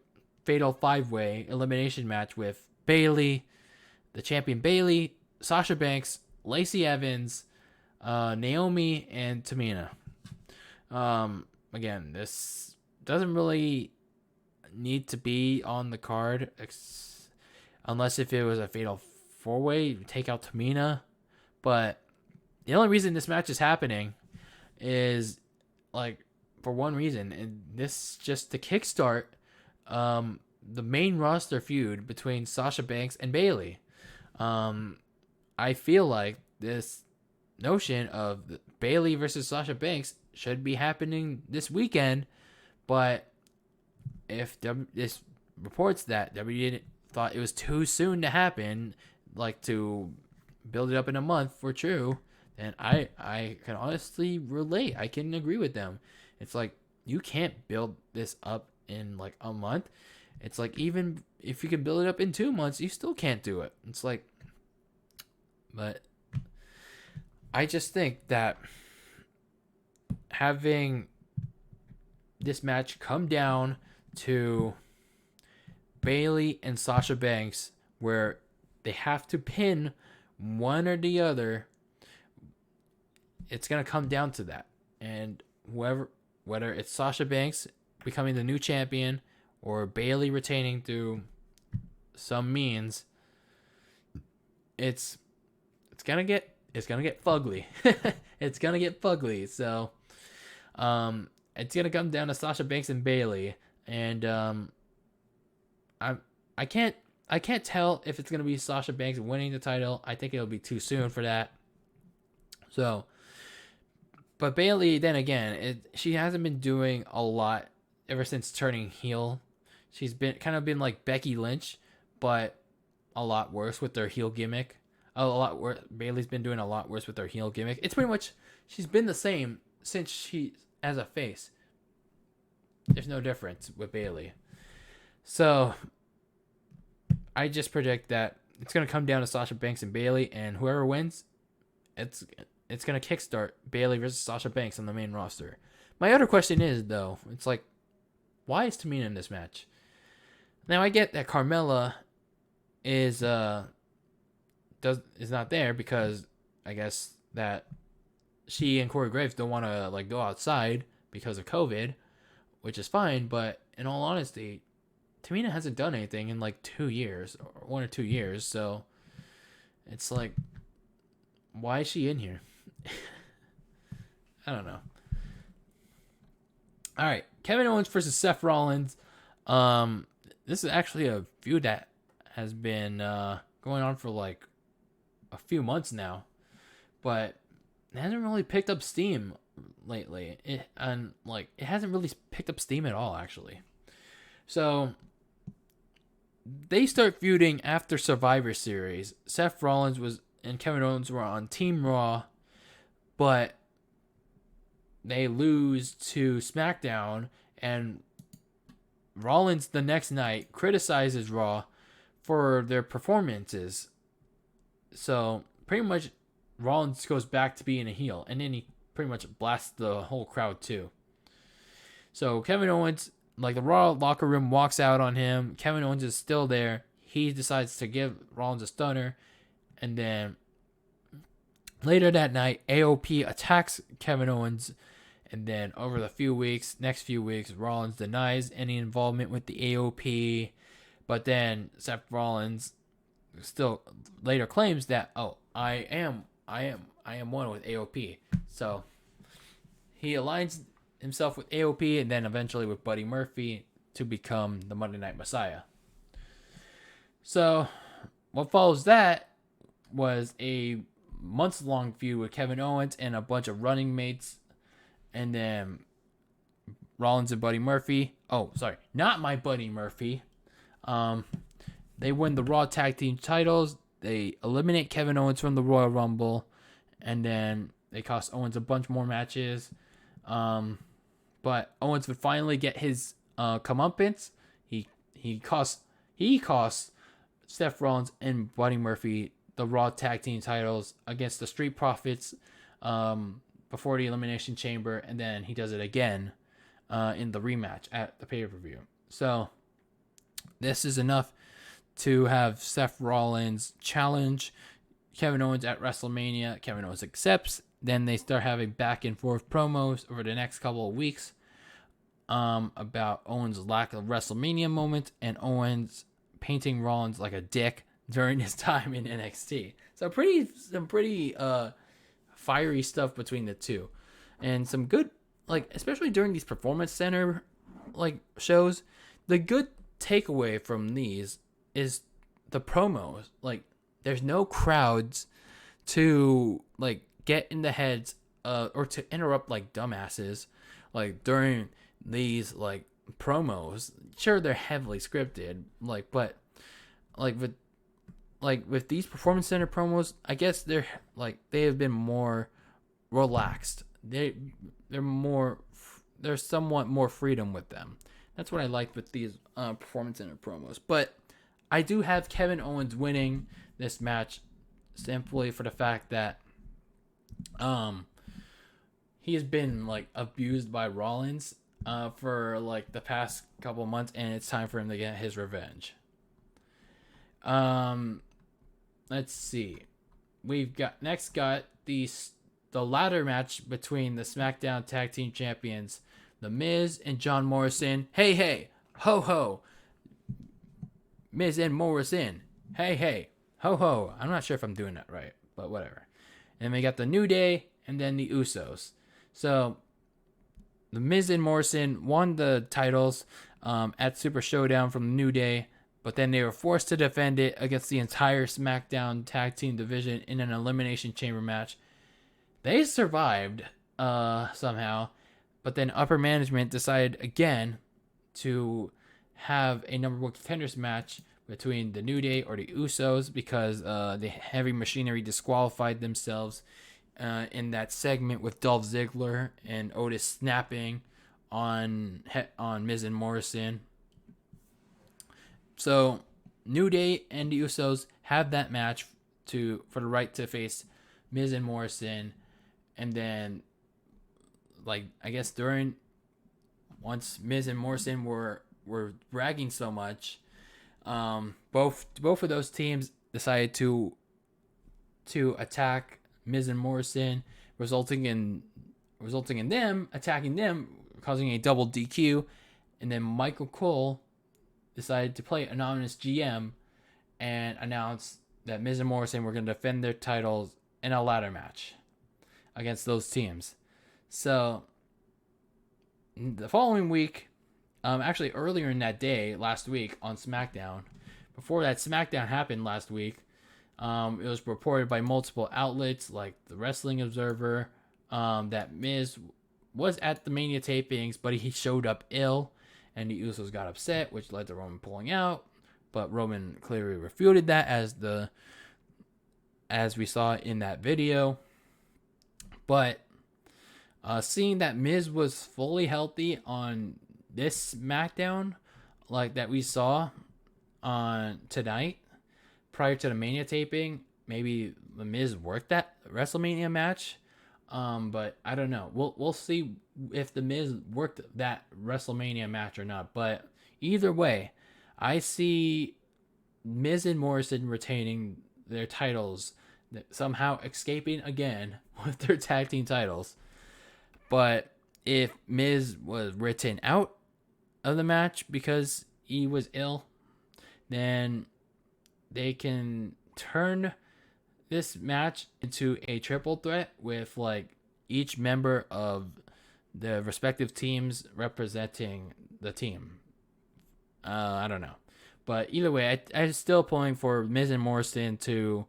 Fatal 5-Way elimination match with Bayley, the champion Bayley, Sasha Banks, Lacey Evans, Naomi, and Tamina. Again, this doesn't really need to be on the card, unless if it was a Fatal 4-Way, take out Tamina. But the only reason this match is happening is like for one reason, and this just to kickstart the main roster feud between Sasha Banks and Bayley. I feel like this notion of Bayley versus Sasha Banks should be happening this weekend, but if this reports that WWE thought it was too soon to happen, like to build it up in a month for true, then I can honestly relate. I can agree with them. It's like you can't build this up in like a month. It's like even if you can build it up in 2 months, you still can't do it. It's like, but I just think that having this match come down to Bayley and Sasha Banks, where they have to pin one or the other, it's going to come down to that. And whether it's Sasha Banks becoming the new champion or Bayley retaining through some means, it's gonna get fugly. It's gonna get fugly. So it's gonna come down to Sasha Banks and Bayley, and I can't tell if it's gonna be Sasha Banks winning the title. I think it'll be too soon for that. So, but Bayley, then again, she hasn't been doing a lot ever since turning heel. She's been like Becky Lynch, but a lot worse with their heel gimmick. A lot worse. Bayley's been doing a lot worse with her heel gimmick. It's pretty much she's been the same since she as a face. There's no difference with Bayley. So I just predict that it's gonna come down to Sasha Banks and Bayley, and whoever wins, it's gonna kickstart Bayley versus Sasha Banks on the main roster. My other question is though, it's like, why is Tamina in this match? Now I get that Carmella is not there because I guess that she and Corey Graves don't want to like go outside because of COVID, which is fine. But in all honesty, Tamina hasn't done anything in like 2 years or 1 or 2 years. So it's like, why is she in here? I don't know. All right, Kevin Owens versus Seth Rollins. This is actually a feud that has been going on for like a few months now, but it hasn't really picked up steam lately. It hasn't really picked up steam at all, actually. So they start feuding after Survivor Series. Seth Rollins and Kevin Owens were on Team Raw, but they lose to SmackDown, and Rollins the next night criticizes Raw for their performances. So pretty much Rollins goes back to being a heel, and then he pretty much blasts the whole crowd too. So Kevin Owens, like the Raw locker room walks out on him. Kevin Owens is still there. He decides to give Rollins a stunner, and then later that night, AOP attacks Kevin Owens, and then over the next few weeks, Rollins denies any involvement with the AOP, but then Seth Rollins still later claims that, oh, I am one with AOP. So he aligns himself with AOP and then eventually with Buddy Murphy to become the Monday Night Messiah. So what follows that was a months-long feud with Kevin Owens and a bunch of running mates, and then Rollins and Buddy Murphy. Oh, sorry, not my Buddy Murphy. They win the Raw Tag Team titles. They eliminate Kevin Owens from the Royal Rumble, and then they cost Owens a bunch more matches. But Owens would finally get his comeuppance. He cost Seth Rollins and Buddy Murphy the Raw Tag Team titles against the Street Profits before the Elimination Chamber, and then he does it again in the rematch at the pay-per-view. So this is enough to have Seth Rollins challenge Kevin Owens at WrestleMania. Kevin Owens accepts. Then they start having back and forth promos over the next couple of weeks about Owens' lack of WrestleMania moments and Owens painting Rollins like a dick during his time in NXT. So some pretty fiery stuff between the two, and some good, like, especially during these Performance Center like shows. The good takeaway from these is the promos. Like, there's no crowds to like get in the heads or to interrupt like dumbasses like during these like promos. Sure, they're heavily scripted, like, but like with these Performance Center promos, I guess they have been more relaxed. There's somewhat more freedom with them. That's what I liked with these Performance Center promos. But I do have Kevin Owens winning this match simply for the fact that he has been like abused by Rollins for like the past couple months, and it's time for him to get his revenge. Let's see. We've got the ladder match between the SmackDown Tag Team Champions, The Miz and John Morrison. Hey, hey, ho, ho. Miz and Morrison. Hey, hey, ho, ho. I'm not sure if I'm doing that right, but whatever. And we got the New Day and then the Usos. So the Miz and Morrison won the titles at Super Showdown from the New Day, but then they were forced to defend it against the entire SmackDown Tag Team division in an Elimination Chamber match. They survived somehow, but then upper management decided again to have a number one contenders match between the New Day or the Usos because the Heavy Machinery disqualified themselves in that segment with Dolph Ziggler and Otis snapping on Miz and Morrison. So New Day and the Usos have that match for the right to face Miz and Morrison, and then like I guess once Miz and Morrison were bragging so much, both of those teams decided to attack Miz and Morrison, resulting in them attacking them, causing a double DQ, and then Michael Cole decided to play anonymous GM and announce that Miz and Morrison were going to defend their titles in a ladder match against those teams. So the following week, actually earlier in that day, last week on SmackDown, before that SmackDown happened last week, it was reported by multiple outlets like the Wrestling Observer that Miz was at the Mania tapings, but he showed up ill, and the Usos got upset, which led to Roman pulling out. But Roman clearly refuted that, as we saw in that video. But seeing that Miz was fully healthy on this SmackDown, like that we saw on tonight, prior to the Mania taping, maybe the Miz worked that WrestleMania match. But I don't know. We'll see if the Miz worked that WrestleMania match or not. But either way, I see Miz and Morrison retaining their titles, somehow escaping again with their tag team titles. But if Miz was written out of the match because he was ill, then they can turn this match into a triple threat with like each member of the respective teams representing the team. I don't know. But either way, I'm still pulling for Miz and Morrison to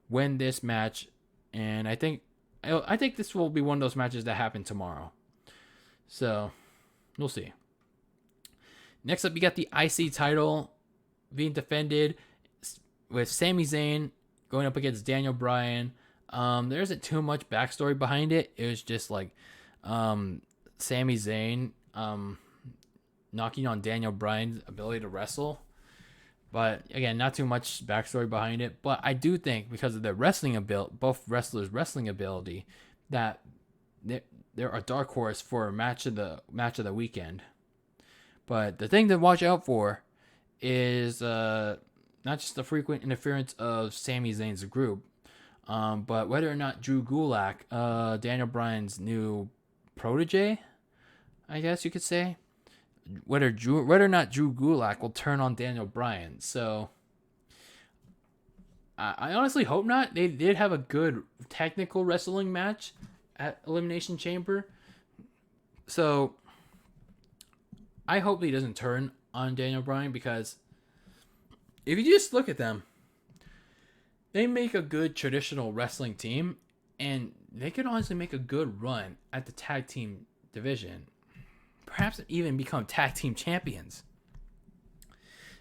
win this match. And I think this will be one of those matches that happen tomorrow. So, we'll see. Next up, you got the IC title being defended with Sami Zayn going up against Daniel Bryan. There isn't too much backstory behind it. It was just like Sami Zayn knocking on Daniel Bryan's ability to wrestle. But again, not too much backstory behind it. But I do think because of their wrestling ability, both wrestlers' wrestling ability, that they're a dark horse for a match of the weekend. But the thing to watch out for is not just the frequent interference of Sami Zayn's group, but whether or not Drew Gulak, Daniel Bryan's new protege, I guess you could say, whether or not Drew Gulak will turn on Daniel Bryan. So I honestly hope not. They did have a good technical wrestling match at Elimination Chamber, so I hope he doesn't turn on Daniel Bryan, because if you just look at them, they make a good traditional wrestling team, and they could honestly make a good run at the tag team division. Perhaps even become tag team champions.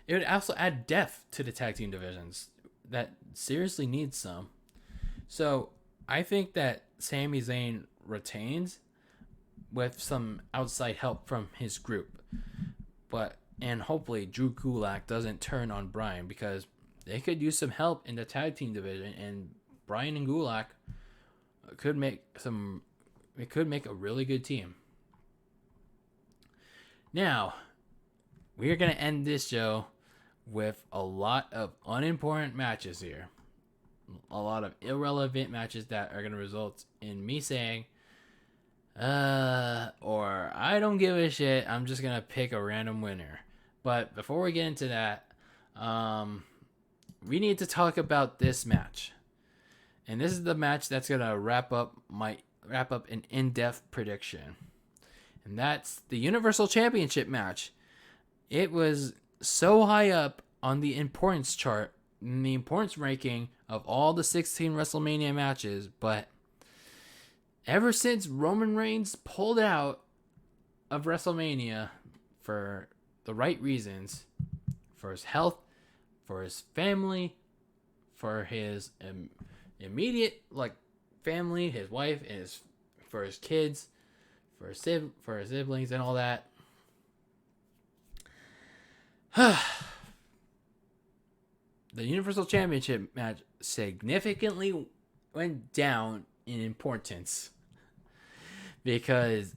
It would also add depth to the tag team divisions that seriously needs some. So I think that Sami Zayn retains with some outside help from his group. And hopefully Drew Gulak doesn't turn on Bryan, because they could use some help in the tag team division, and Bryan and Gulak could make a really good team. Now, we're going to end this show with a lot of unimportant matches here. A lot of irrelevant matches that are going to result in me saying, or I don't give a shit, I'm just going to pick a random winner. But before we get into that, we need to talk about this match. And this is the match that's going to wrap up an in-depth prediction. And that's the Universal Championship match. It was so high up on the importance chart, in the importance ranking of all the 16 WrestleMania matches, but ever since Roman Reigns pulled out of WrestleMania for the right reasons, for his health, for his family, for his immediate family, his wife, and for his kids, for his siblings and all that. The Universal Championship match significantly went down in importance, because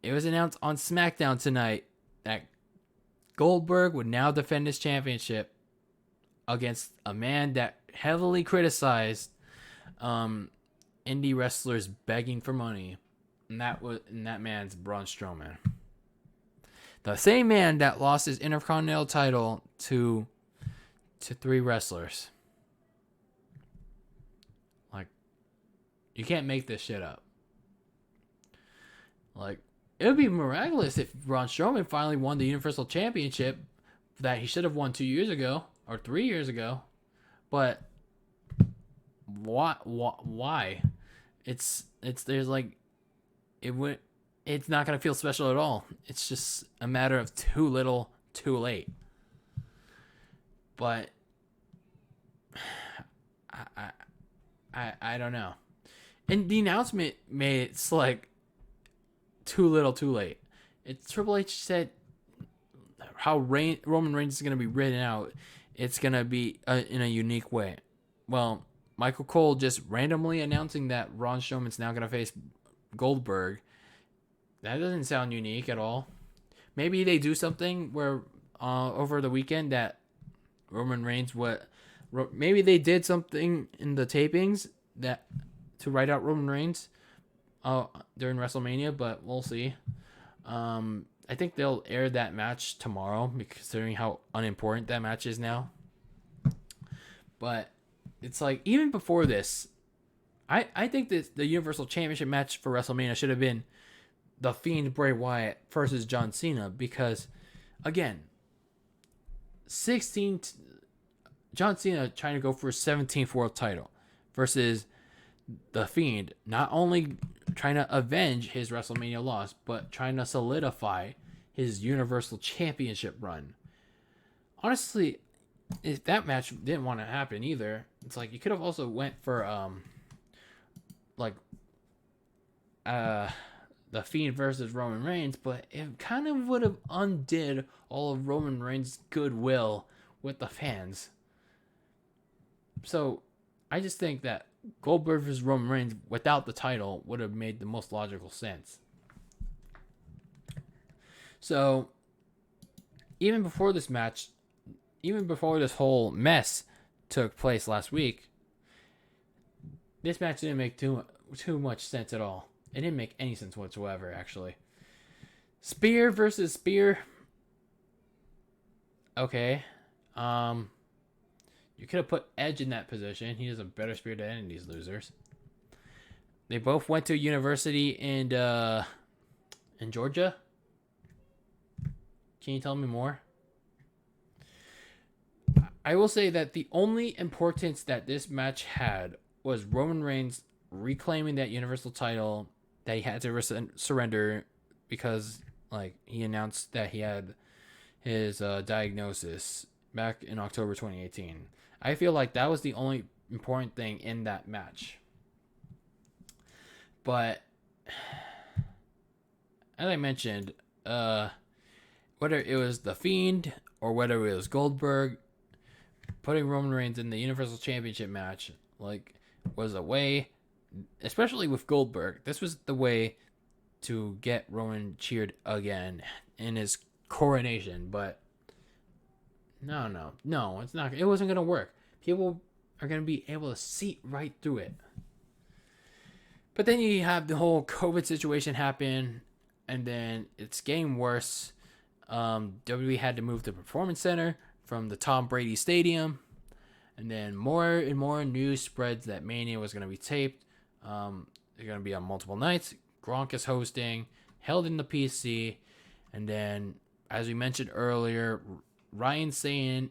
it was announced on SmackDown tonight that Goldberg would now defend his championship against a man that heavily criticized indie wrestlers begging for money, and that man's Braun Strowman. The same man that lost his Intercontinental title to 3 wrestlers. Like, you can't make this shit up. Like, it would be miraculous if Braun Strowman finally won the Universal Championship that he should have won 2 years ago or 3 years ago. But why? It's not gonna feel special at all. It's just a matter of too little, too late. But I don't know. And the announcement made it's like too little, too late. Triple H said how Roman Reigns is gonna be written out. It's gonna be in a unique way. Well, Michael Cole just randomly announcing that Braun Strowman's now gonna face Goldberg. That doesn't sound unique at all. Maybe they do something where over the weekend that Roman Reigns maybe they did something in the tapings that to write out Roman Reigns during WrestleMania, but we'll see. I think they'll air that match tomorrow, considering how unimportant that match is now. But it's like, even before this, I think that the Universal Championship match for WrestleMania should have been The Fiend Bray Wyatt versus John Cena, because, again, John Cena trying to go for his 17th world title versus The Fiend, not only trying to avenge his WrestleMania loss, but trying to solidify his Universal Championship run. Honestly, if that match didn't want to happen either, it's like you could have also went for The Fiend versus Roman Reigns, but it kind of would have undid all of Roman Reigns' goodwill with the fans. So I just think that Goldberg versus Roman Reigns without the title would have made the most logical sense. So even before this match, even before this whole mess took place last week, this match didn't make too much sense at all. It didn't make any sense whatsoever, actually. Spear versus Spear. Okay. You could have put Edge in that position. He has a better spear than any of these losers. They both went to university in Georgia. Can you tell me more? I will say that the only importance that this match had was Roman Reigns reclaiming that Universal title that he had to surrender because, like, he announced that he had his diagnosis back in October 2018. I feel like that was the only important thing in that match. But as I mentioned, whether it was The Fiend or whether it was Goldberg, putting Roman Reigns in the Universal Championship match, like, was a way, especially with Goldberg, this was the way to get Roman cheered again in his coronation. But no, it's not. It wasn't gonna work. People are gonna be able to see right through it. But then you have the whole COVID situation happen, and then it's getting worse. WWE had to move the Performance Center from the Tom Brady Stadium, and then more and more news spreads that Mania was going to be taped. They're going to be on multiple nights. Gronk is hosting, held in the PC, and then, as we mentioned earlier, Ryan Satin,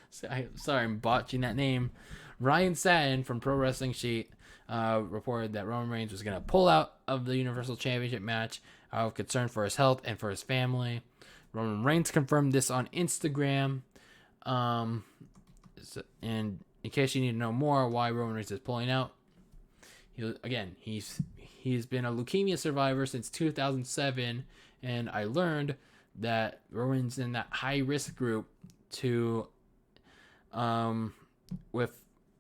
sorry, I'm botching that name. Ryan Satin from Pro Wrestling Sheet reported that Roman Reigns was going to pull out of the Universal Championship match out of concern for his health and for his family. Roman Reigns confirmed this on Instagram. And in case you need to know more why Roman Reigns is pulling out, he's been a leukemia survivor since 2007, and I learned that Roman's in that high risk group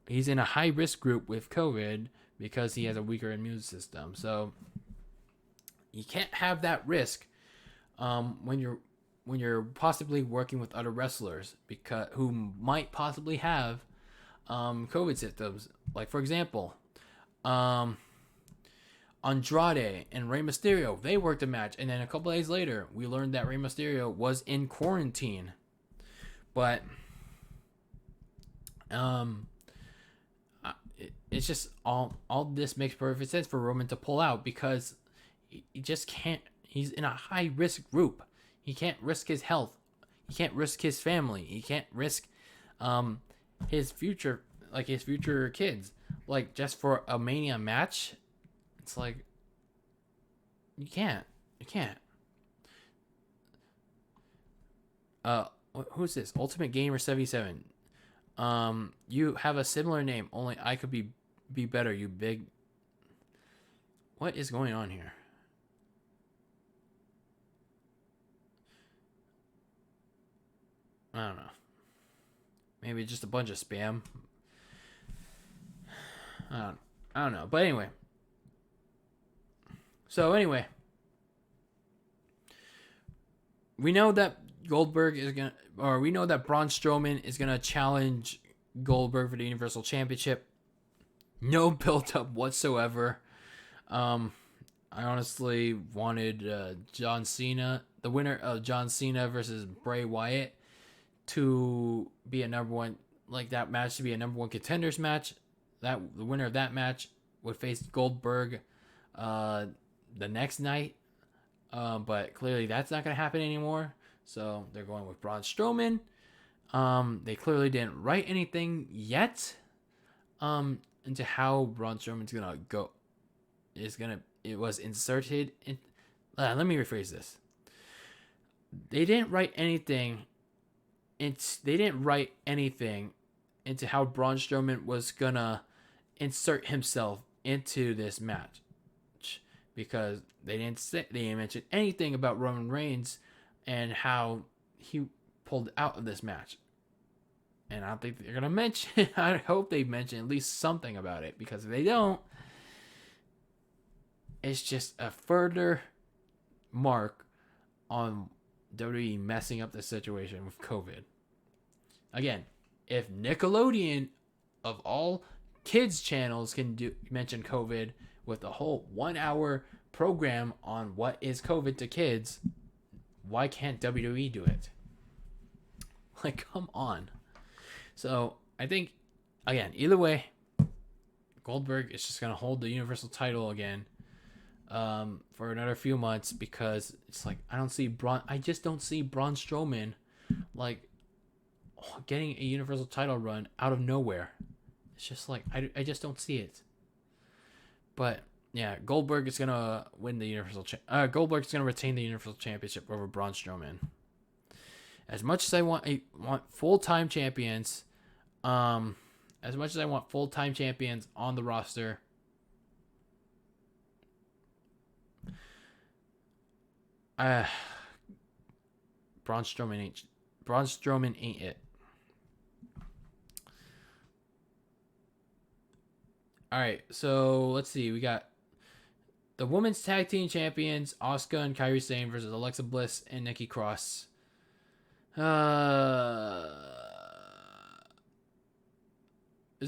he's in a high risk group with COVID because he has a weaker immune system. So you can't have that risk when you're possibly working with other wrestlers who might possibly have COVID symptoms. Like, for example, Andrade and Rey Mysterio, they worked a match, and then a couple days later, we learned that Rey Mysterio was in quarantine. But it's just all this makes perfect sense for Roman to pull out, because he just can't. He's in a high risk group. He can't risk his health. He can't risk his family. He can't risk his future, like his future kids, like just for a Mania match. It's like you can't. Who's this? Ultimate Gamer 77. You have a similar name, only I could be better, you big. What is going on here? I don't know. Maybe just a bunch of spam. I don't know. But anyway. So anyway. We know that Goldberg is going to, or we know that Braun Strowman is going to challenge Goldberg for the Universal Championship. No build-up whatsoever. I honestly wanted John Cena, the winner of John Cena versus Bray Wyatt, to be a number one, like that match to be a number one contenders match. That the winner of that match would face Goldberg the next night. But clearly that's not going to happen anymore. So they're going with Braun Strowman. They clearly didn't write anything yet into how Braun Strowman's going to go. It was inserted in. Let me rephrase this. They didn't write anything. They didn't write anything into how Braun Strowman was gonna insert himself into this match, because they didn't mention anything about Roman Reigns and how he pulled out of this match. And I don't think they're gonna mention. I hope they mention at least something about it, because if they don't, it's just a further mark on WWE messing up the situation with COVID. Again, if Nickelodeon of all kids channels can mention COVID with a whole 1 hour program on what is COVID to kids, why can't WWE do it? Like, come on. So I think, again, either way, Goldberg is just gonna hold the Universal title again for another few months, because it's like I just don't see Braun Strowman like getting a Universal title run out of nowhere. It's just like I just don't see it. But yeah, Goldberg is gonna win the Goldberg is gonna retain the Universal Championship over Braun Strowman. As much as I want full-time champions, on the roster, Braun Strowman ain't it. All right, so let's see. We got the women's tag team champions, Asuka and Kairi Sane versus Alexa Bliss and Nikki Cross. Is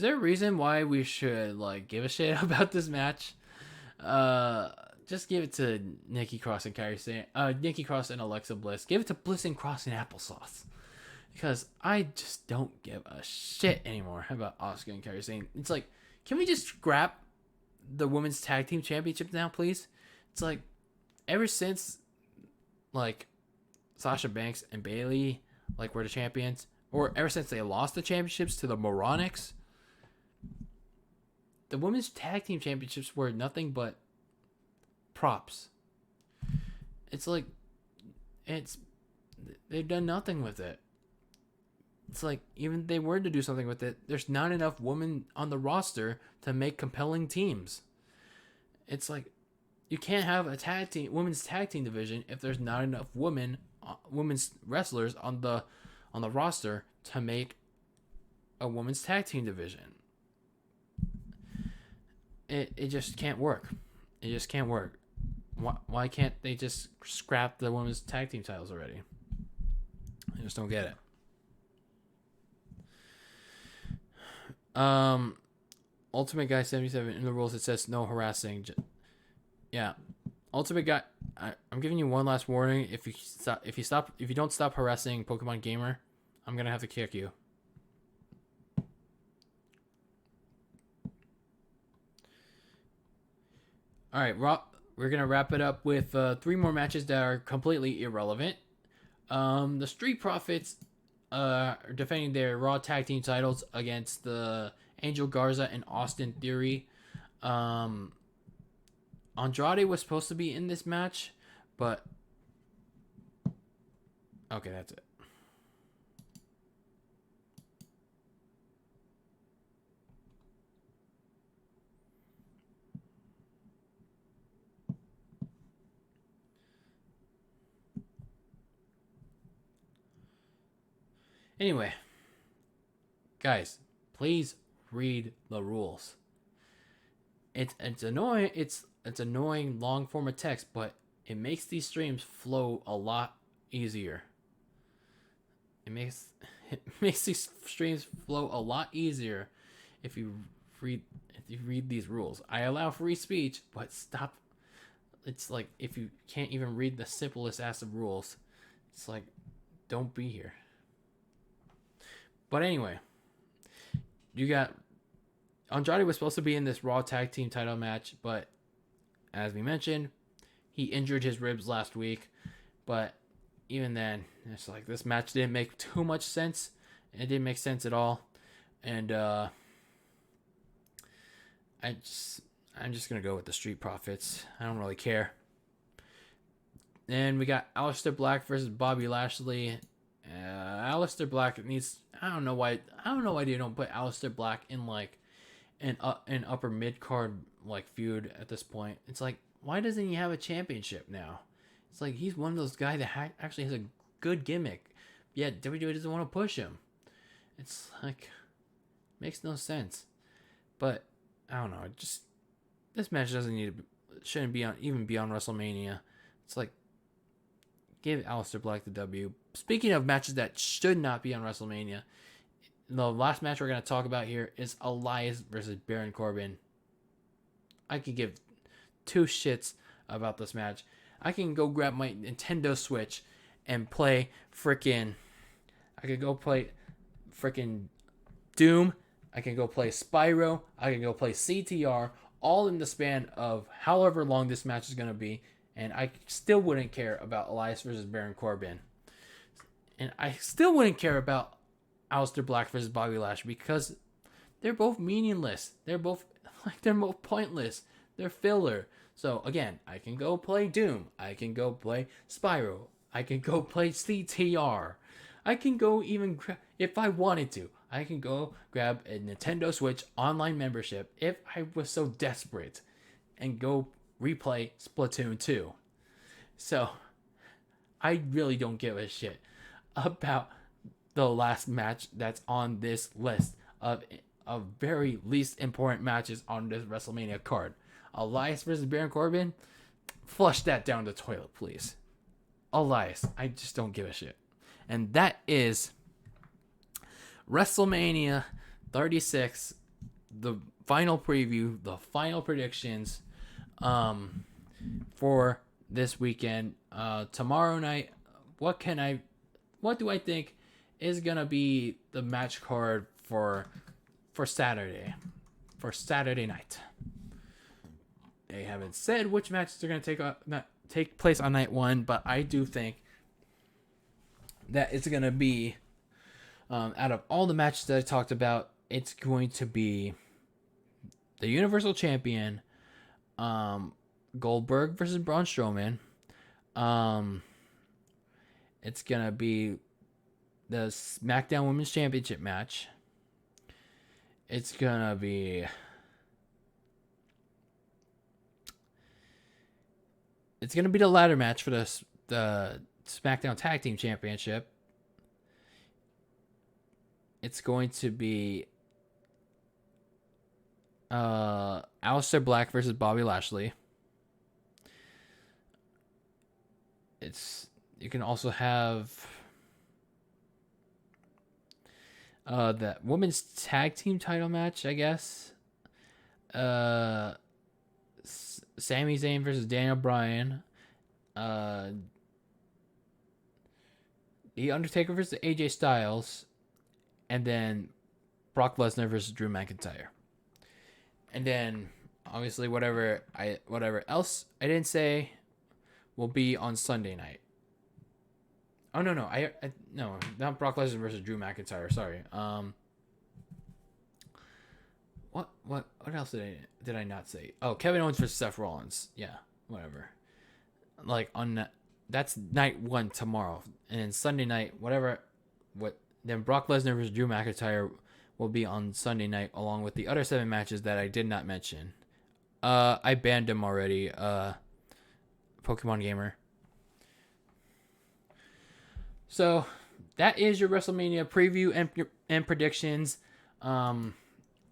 there a reason why we should like give a shit about this match? Just give it to Nikki Cross and Kairi Sane. Nikki Cross and Alexa Bliss. Give it to Bliss and Cross and applesauce, because I just don't give a shit anymore about Asuka and Kairi Sane. It's like, can we just scrap the women's tag team championship now, please? It's like, ever since like Sasha Banks and Bayley like were the champions, or ever since they lost the championships to the Moronics, the women's tag team championships were nothing but props. It's like, they've done nothing with it. It's like, even if they were to do something with it, there's not enough women on the roster to make compelling teams. It's like, you can't have a women's tag team division if there's not enough women's wrestlers on the roster to make a women's tag team division. It just can't work. It just can't work. Why can't they just scrap the women's tag team titles already? I just don't get it. Ultimate Guy 77 in the rules it says no harassing. Yeah, Ultimate Guy. I'm giving you one last warning. If you don't stop harassing Pokemon Gamer, I'm gonna have to kick you. All right, we're gonna wrap it up with 3 more matches that are completely irrelevant. The Street Profits are defending their Raw Tag Team titles against the Angel Garza and Austin Theory. Andrade was supposed to be in this match, but okay, that's it. Anyway, guys, please read the rules. It's annoying. It's annoying long form of text, but it makes these streams flow a lot easier. It makes these streams flow a lot easier if you read these rules. I allow free speech, but stop. It's like if you can't even read the simplest ass of rules, it's like don't be here. But anyway, you got Andrade was supposed to be in this Raw Tag Team title match, but as we mentioned, he injured his ribs last week. But even then, it's like this match didn't make too much sense. It didn't make sense at all. And I'm just gonna go with the Street Profits. I don't really care. Then we got Aleister Black versus Bobby Lashley. Aleister Black needs. I don't know why they don't put Aleister Black in like an upper mid card like feud at this point. It's like, why doesn't he have a championship now? It's like he's one of those guys that actually has a good gimmick, yet WWE doesn't want to push him. It's like makes no sense. But I don't know. Just this match shouldn't be even be on WrestleMania. It's like give Aleister Black the W. Speaking of matches that should not be on WrestleMania, the last match we're going to talk about here is Elias versus Baron Corbin. I could give 2 shits about this match. I can go grab my Nintendo Switch and play freaking Doom. I can go play Spyro. I can go play CTR, all in the span of however long this match is going to be. And I still wouldn't care about Elias versus Baron Corbin. And I still wouldn't care about Aleister Black versus Bobby Lashley because they're both meaningless. They're both pointless. They're filler. So again, I can go play Doom. I can go play Spyro. I can go play CTR. I can go even if I wanted to. I can go grab a Nintendo Switch online membership if I was so desperate and go replay Splatoon 2. So I really don't give a shit about the last match that's on this list of very least important matches on this WrestleMania card. Elias versus Baron Corbin, flush that down the toilet, please. Elias, I just don't give a shit. And that is WrestleMania 36, the final preview, the final predictions for this weekend. Tomorrow night, what do I think is gonna be the match card for Saturday night? They haven't said which matches are gonna take place on night 1, but I do think that it's gonna be out of all the matches that I talked about, it's going to be the Universal Champion, Goldberg versus Braun Strowman. It's gonna be the SmackDown Women's Championship match. It's gonna be the ladder match for the SmackDown Tag Team Championship. It's going to be Aleister Black versus Bobby Lashley. You can also have that women's tag team title match, I guess. Sami Zayn versus Daniel Bryan. The Undertaker versus AJ Styles. And then Brock Lesnar versus Drew McIntyre. And then obviously whatever else I didn't say will be on Sunday night. Oh no, no, not Brock Lesnar versus Drew McIntyre. Sorry. What else did I not say? Oh, Kevin Owens versus Seth Rollins. Yeah, whatever. Like that's night 1 tomorrow, and then Sunday night, then Brock Lesnar versus Drew McIntyre will be on Sunday night, along with the other 7 matches that I did not mention. I banned them already. Pokemon Gamer. So that is your WrestleMania preview and predictions.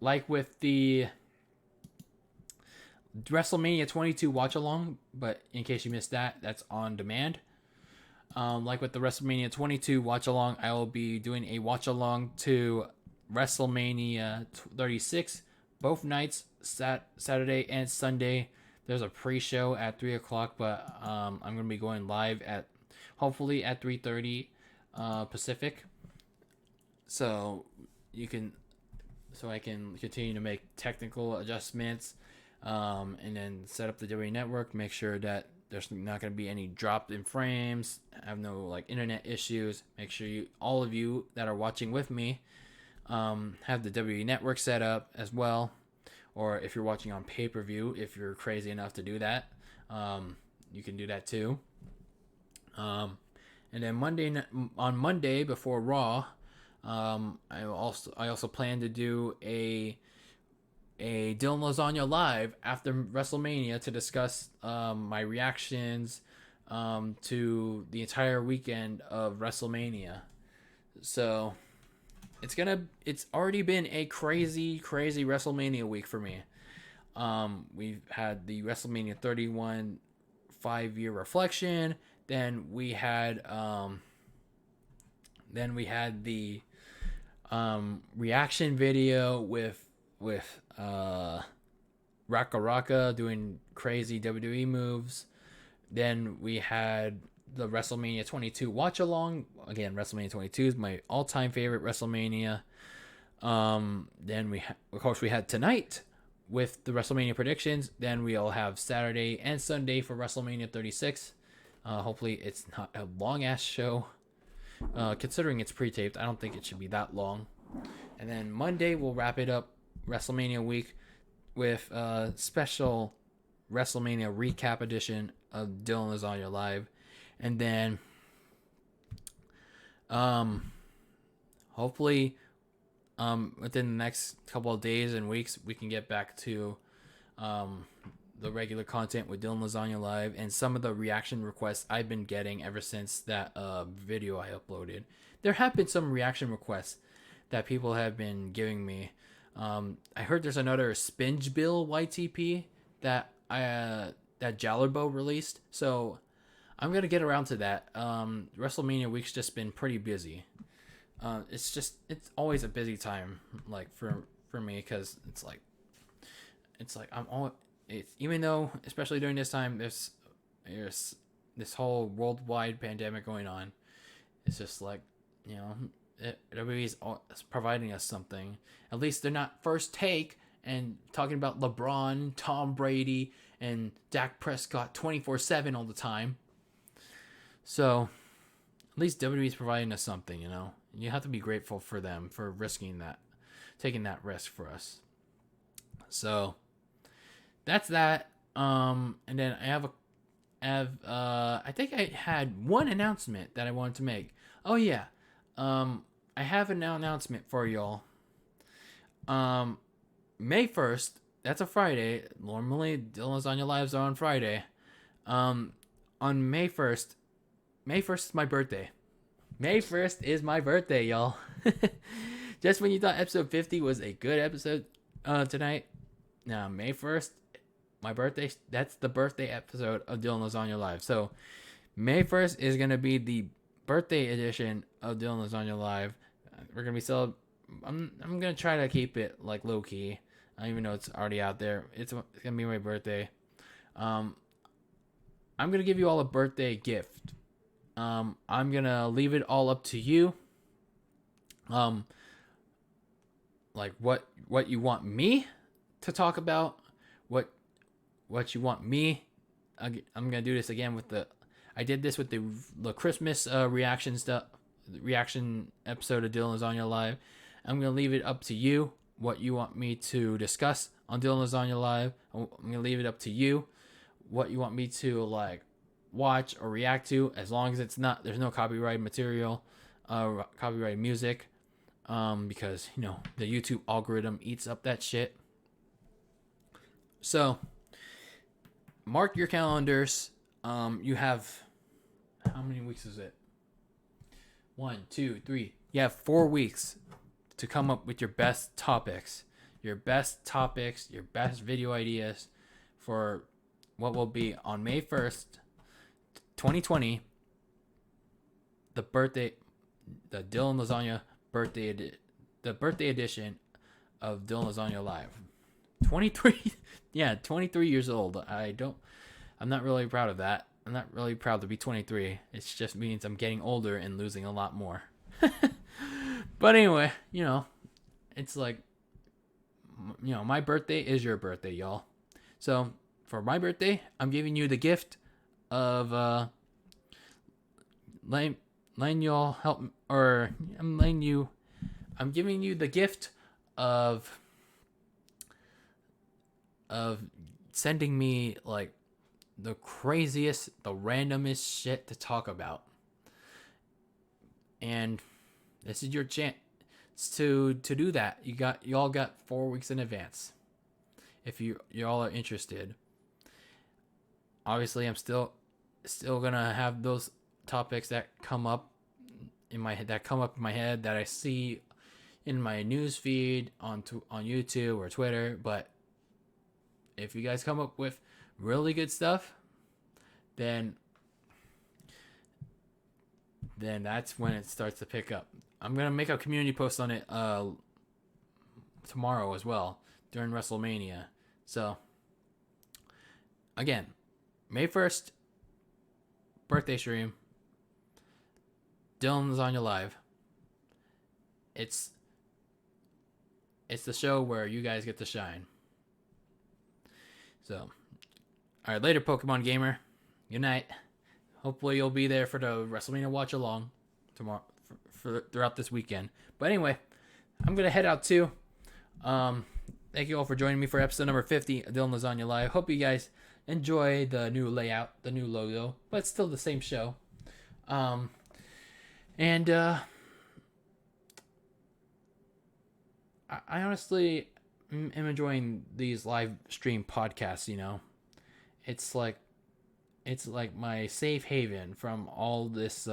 Like with the WrestleMania 22 watch along, but in case you missed that, that's on demand. Like with the WrestleMania 22 watch along, I will be doing a watch along to WrestleMania 36, both nights, Saturday and Sunday. There's a pre-show at 3 o'clock, but I'm going to be going live hopefully at 3:30 Pacific. So I can continue to make technical adjustments, and then set up the WWE Network, make sure that there's not going to be any drop in frames, have no internet issues. Make sure all of you that are watching with me have the WWE Network set up as well, or if you're watching on pay-per-view, if you're crazy enough to do that, you can do that too. And then on Monday before Raw, I also plan to do a Dylan Lasagna live after WrestleMania to discuss my reactions to the entire weekend of WrestleMania. So it's already been a crazy WrestleMania week for me. We've had the WrestleMania 31 5-year reflection. Then we had the reaction video with Raka Raka doing crazy WWE moves. Then we had the WrestleMania 22 watch along. Again, WrestleMania 22 is my all-time favorite WrestleMania. Then of course we had tonight with the WrestleMania predictions. Then we'll have Saturday and Sunday for WrestleMania 36. Hopefully it's not a long-ass show. Considering it's pre-taped, I don't think it should be that long. And then Monday we'll wrap it up, WrestleMania week, with a special WrestleMania recap edition of Dylan Lasagna Live. And then hopefully within the next couple of days and weeks we can get back to the regular content with Dylan Lasagna Live and some of the reaction requests I've been getting ever since that video I uploaded. There have been some reaction requests that people have been giving me. I heard there's another Spinge Bill YTP that Jallerbo released, so I'm gonna get around to that. WrestleMania week's just been pretty busy. It's always a busy time, for me, because even though, especially during this time, there's this whole worldwide pandemic going on. It's just everybody's providing us something. At least they're not First Take and talking about LeBron, Tom Brady, and Dak Prescott 24/7 all the time. So at least WWE's providing us something, You have to be grateful for them for taking that risk for us. So that's that. And then I think I had one announcement that I wanted to make. Oh yeah. I have an announcement for y'all. May 1st, that's a Friday. Normally Dylan Lasagna Lives are on Friday. On May 1st is my birthday. May 1st is my birthday, y'all. Just when you thought episode 50 was a good episode tonight. Now, May 1st, my birthday, that's the birthday episode of Dylan Lasagna Live. So, May 1st is going to be the birthday edition of Dylan Lasagna Live. We're going to be I'm going to try to keep it low-key. I don't even know it's already out there. It's gonna be my birthday. I'm gonna give you all a birthday gift. I'm gonna leave it all up to you. Like what you want me to talk about, what you want me. I'm gonna do this again with I did this with the Christmas reaction episode of Dylan Lasagna Live. I'm gonna leave it up to you what you want me to discuss on Dylan Lasagna Live. I'm gonna leave it up to you what you want me to like watch or react to, as long as there's no copyright material, copyright music, because the YouTube algorithm eats up that shit. So mark your calendars. You have, how many weeks is it? 1, 2, 3. You have 4 weeks to come up with your best topics, your best video ideas for what will be on May 1st, 2020, the Dylan Lasagna the birthday edition of Dylan Lasagna Live. 23, 23 years old. I'm not really proud of that. I'm not really proud to be 23. It just means I'm getting older and losing a lot more. But anyway, it's like, my birthday is your birthday, y'all. So for my birthday, I'm giving you the gift of letting y'all help, or I'm giving you the gift of sending me like the craziest, the randomest shit to talk about. And this is your chance to do that. You all got 4 weeks in advance. If you all are interested. Obviously, I'm still gonna have those topics that come up in my head, that I see in my news feed on YouTube or Twitter. But if you guys come up with really good stuff, then that's when it starts to pick up. I'm gonna make a community post on it tomorrow as well during WrestleMania. So again, May 1st, birthday stream, Dylan Lasagna Live. It's the show where you guys get to shine. So, alright, later, Pokemon Gamer. Good night. Hopefully you'll be there for the WrestleMania watch along tomorrow, for throughout this weekend. But anyway, I'm gonna head out too. Thank you all for joining me for episode number 50 of Dylan Lasagna Live. Hope you guys enjoy the new layout, the new logo, but it's still the same show. I honestly am enjoying these live stream podcasts. It's like my safe haven from all this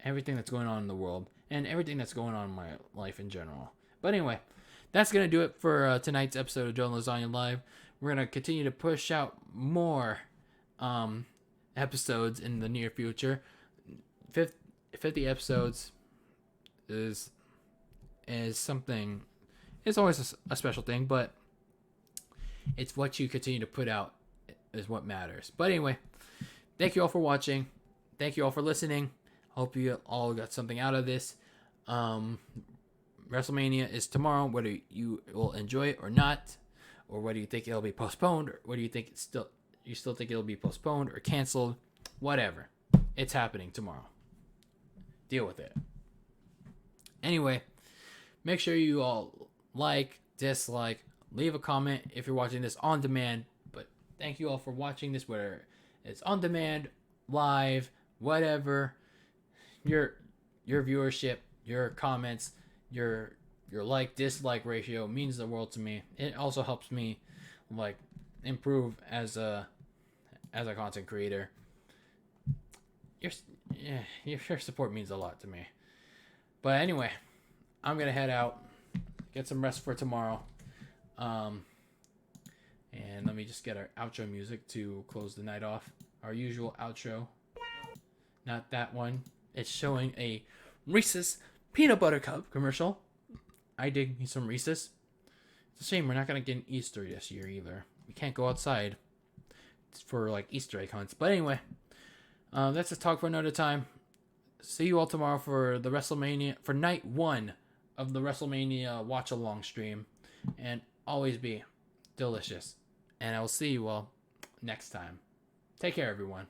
everything that's going on in the world and everything that's going on in my life in general. But anyway, that's gonna do it for tonight's episode of Dylan Lasagna Live. We're gonna continue to push out more episodes in the near future. 50 episodes is something. It's always a special thing, but it's what you continue to put out is what matters. But anyway, thank you all for watching. Thank you all for listening. Hope you all got something out of this. WrestleMania is tomorrow, whether you will enjoy it or not, or whether you think it'll be postponed, or whether you think you still think it'll be postponed or canceled, whatever. It's happening tomorrow. Deal with it. Anyway, make sure you all like, dislike, leave a comment if you're watching this on demand. But thank you all for watching this, whether it's on demand, live, whatever. Your viewership, your comments, your like dislike ratio means the world to me. It also helps me like improve as a content creator. Your support means a lot to me. But anyway, I'm gonna head out, get some rest for tomorrow. And let me just get our outro music to close the night off. Our usual outro. Not that one. It's showing a Reese's peanut butter cup commercial. I dig me some Reese's. It's a shame we're not going to get an Easter this year either. We can't go outside for like Easter egg hunts. But anyway, that's a talk for another time. See you all tomorrow for the WrestleMania, for night 1 of the WrestleMania watch along stream. And always be delicious. And I will see you all next time. Take care, everyone.